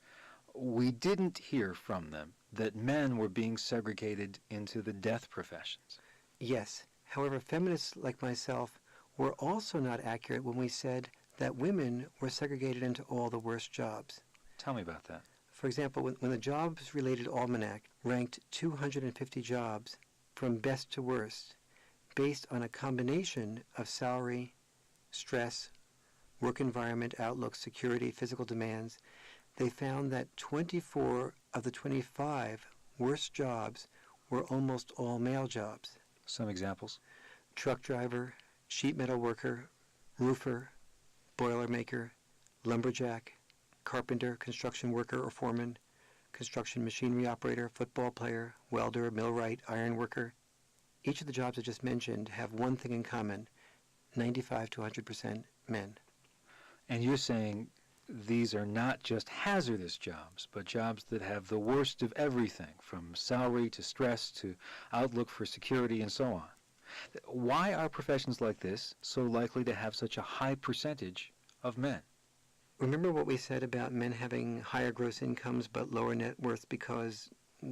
we didn't hear from them that men were being segregated into the death professions. Yes. However, feminists like myself were also not accurate when we said that women were segregated into all the worst jobs. Tell me about that. For example, when the Jobs-Related Almanac ranked 250 jobs from best to worst based on a combination of salary, stress, work environment, outlook, security, physical demands, they found that 24 of the 25 worst jobs were almost all male jobs. Some examples? Truck driver, sheet metal worker, roofer, boiler maker, lumberjack, carpenter, construction worker or foreman, construction machinery operator, football player, welder, millwright, iron worker. Each of the jobs I just mentioned have one thing in common, 95 to 100% men. And you're saying these are not just hazardous jobs, but jobs that have the worst of everything, from salary to stress to outlook for security and so on. Why are professions like this so likely to have such a high percentage of men? Remember what we said about men having higher gross incomes but lower net worth because,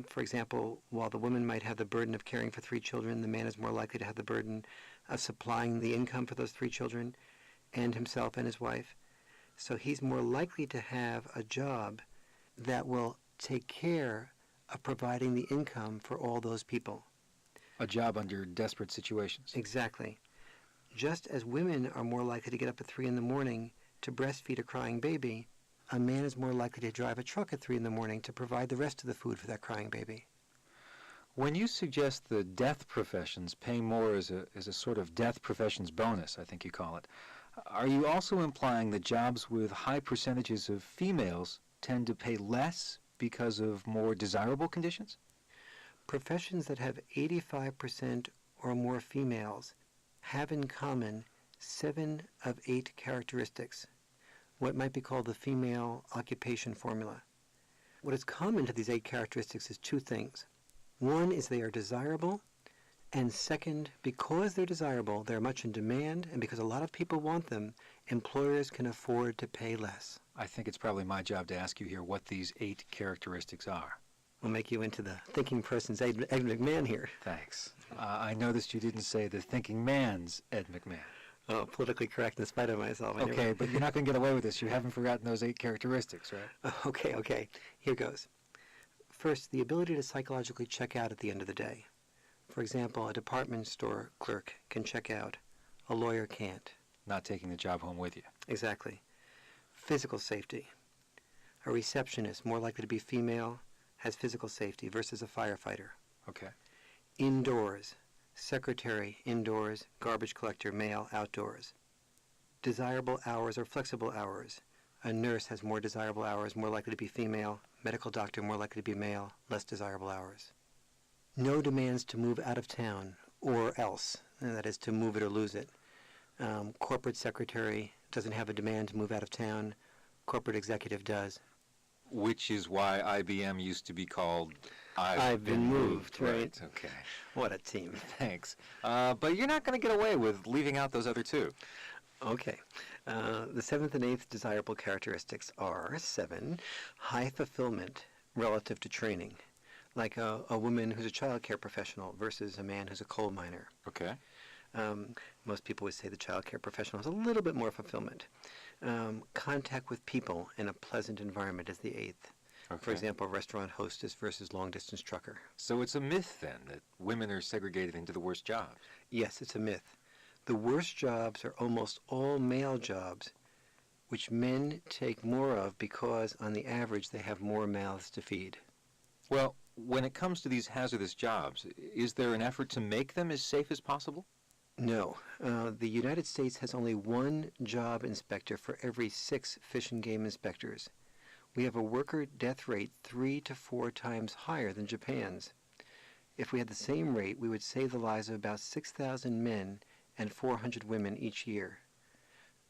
for example, while the woman might have the burden of caring for 3 children, the man is more likely to have the burden of supplying the income for those 3 children and himself and his wife. So he's more likely to have a job that will take care of providing the income for all those people. A job under desperate situations. Exactly. Just as women are more likely to get up at 3 in the morning to breastfeed a crying baby, a man is more likely to drive a truck at 3 in the morning to provide the rest of the food for that crying baby. When you suggest the death professions pay more as a sort of death professions bonus, I think you call it, are you also implying that jobs with high percentages of females tend to pay less because of more desirable conditions? Professions that have 85% or more females have in common 7 of 8 characteristics, what might be called the female occupation formula. What is common to these 8 characteristics is 2 things. One is they are desirable, and second, because they're desirable, they're much in demand, and because a lot of people want them, employers can afford to pay less. I think it's probably my job to ask you here what these 8 characteristics are. We'll make you into the thinking person's Ed McMahon here. Thanks. I noticed you didn't say the thinking man's Ed McMahon. Oh, politically correct in spite of myself. Okay, but you're not going to get away with this. You haven't forgotten those 8 characteristics, right? Okay. Here goes. First, the ability to psychologically check out at the end of the day. For example, a department store clerk can check out. A lawyer can't. Not taking the job home with you. Exactly. Physical safety. A receptionist, more likely to be female, has physical safety versus a firefighter. Okay. Indoors. Secretary, indoors. Garbage collector, male, outdoors. Desirable hours or flexible hours. A nurse has more desirable hours, more likely to be female. Medical doctor, more likely to be male, less desirable hours. No demands to move out of town or else, that is to move it or lose it. Corporate secretary doesn't have a demand to move out of town. Corporate executive does. Which is why IBM used to be called I've been moved, right? Okay. What a team. Thanks. But you're not going to get away with leaving out those other 2. Okay. The 7th and 8th desirable characteristics are 7, high fulfillment relative to training, like a woman who's a child care professional versus a man who's a coal miner. Okay. Most people would say the child care professional has a little bit more fulfillment. Contact with people in a pleasant environment is the 8th. Okay. For example, restaurant hostess versus long-distance trucker. So it's a myth, then, that women are segregated into the worst jobs. Yes, it's a myth. The worst jobs are almost all male jobs, which men take more of because, on the average, they have more mouths to feed. Well, when it comes to these hazardous jobs, is there an effort to make them as safe as possible? No. The United States has only one job inspector for every 6 fish and game inspectors. We have a worker death rate 3 to 4 times higher than Japan's. If we had the same rate, we would save the lives of about 6,000 men and 400 women each year.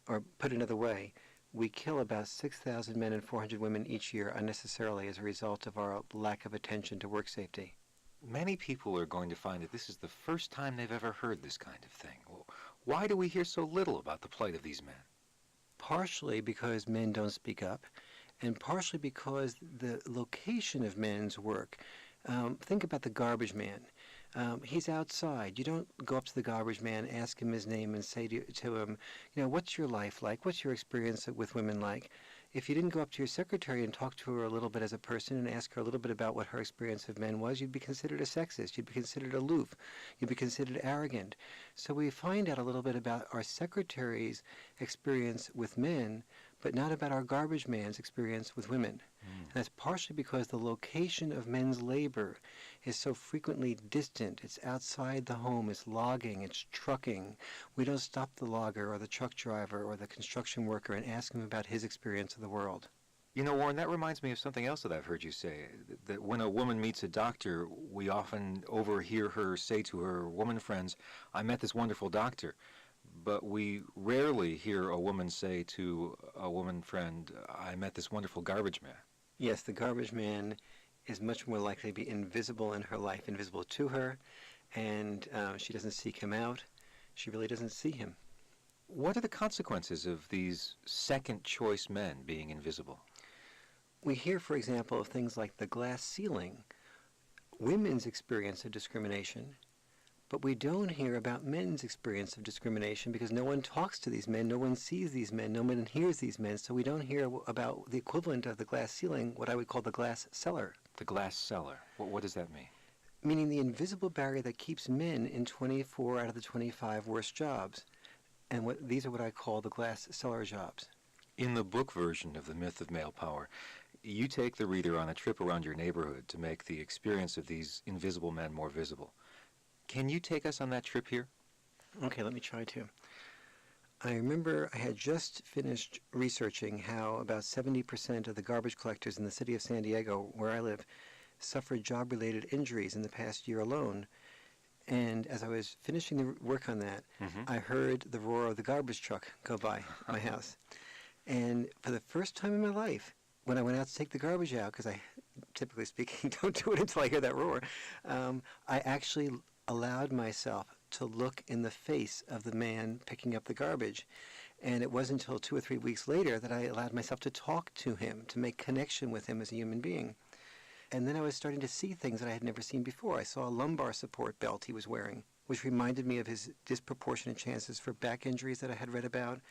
Or put another way, we kill about 6,000 men and 400 women each year unnecessarily as a result of our lack of attention to work safety. Many people are going to find that this is the first time they've ever heard this kind of thing. Well, why do we hear so little about the plight of these men? Partially because men don't speak up, and partially because the location of men's work. Think about the garbage man. He's outside. You don't go up to the garbage man, ask him his name, and say to him, what's your life like? What's your experience with women like? If you didn't go up to your secretary and talk to her a little bit as a person and ask her a little bit about what her experience of men was, you'd be considered a sexist. You'd be considered aloof. You'd be considered arrogant. So we find out a little bit about our secretary's experience with men, but not about our garbage man's experience with women. And that's partially because the location of men's labor is so frequently distant. It's outside the home, it's logging, it's trucking. We don't stop the logger or the truck driver or the construction worker and ask him about his experience of the world. You know, Warren, that reminds me of something else that I've heard you say, that when a woman meets a doctor, we often overhear her say to her woman friends, I met this wonderful doctor. But we rarely hear a woman say to a woman friend, I met this wonderful garbage man. Yes, the garbage man is much more likely to be invisible in her life, invisible to her, and she doesn't seek him out. She really doesn't see him. What are the consequences of these second-choice men being invisible? We hear, for example, of things like the glass ceiling, women's experience of discrimination, but we don't hear about men's experience of discrimination because no one talks to these men, no one sees these men, no one hears these men, so we don't hear about the equivalent of the glass ceiling, what I would call the glass cellar. The glass cellar. What does that mean? Meaning the invisible barrier that keeps men in 24 out of the 25 worst jobs. And these are what I call the glass cellar jobs. In the book version of The Myth of Male Power, you take the reader on a trip around your neighborhood to make the experience of these invisible men more visible. Can you take us on that trip here? Okay, let me try to. I remember I had just finished researching how about 70% of the garbage collectors in the city of San Diego, where I live, suffered job-related injuries in the past year alone. And as I was finishing the work on that, I heard the roar of the garbage truck go by my house. And for the first time in my life, when I went out to take the garbage out, because I, typically speaking, don't do it until I hear that roar, I actually allowed myself to look in the face of the man picking up the garbage. And it wasn't until 2 or 3 weeks later that I allowed myself to talk to him, to make connection with him as a human being. And then I was starting to see things that I had never seen before. I saw a lumbar support belt he was wearing, which reminded me of his disproportionate chances for back injuries that I had read about,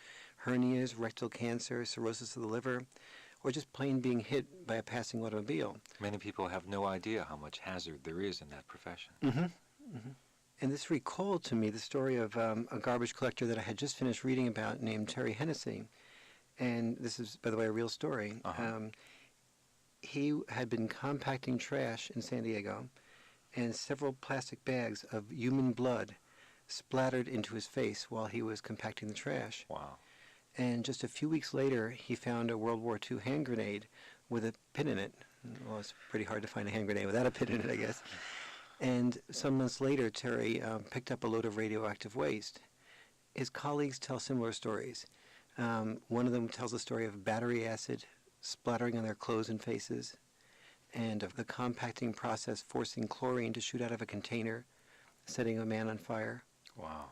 hernias, rectal cancer, cirrhosis of the liver, or just plain being hit by a passing automobile. Many people have no idea how much hazard there is in that profession. And this recalled to me the story of a garbage collector that I had just finished reading about named Terry Hennessy. And this is, by the way, a real story. He had been compacting trash in San Diego, and several plastic bags of human blood splattered into his face while he was compacting the trash. Wow. And just a few weeks later, he found a World War II hand grenade with a pin in it. Well, it's pretty hard to find a hand grenade without a pin in it, I guess. And some months later, Terry picked up a load of radioactive waste. His colleagues tell similar stories. One of them tells the story of battery acid splattering on their clothes and faces, and of the compacting process forcing chlorine to shoot out of a container, setting a man on fire. Wow.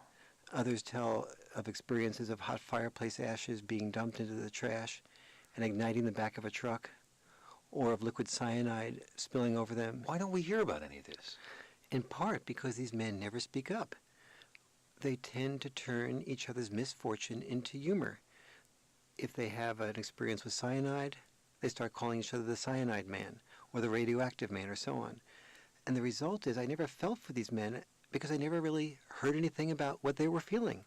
Others tell of experiences of hot fireplace ashes being dumped into the trash and igniting the back of a truck, or of liquid cyanide spilling over them. Why don't we hear about any of this? In part because these men never speak up. They tend to turn each other's misfortune into humor. If they have an experience with cyanide, they start calling each other the cyanide man or the radioactive man or so on. And the result is I never felt for these men because I never really heard anything about what they were feeling.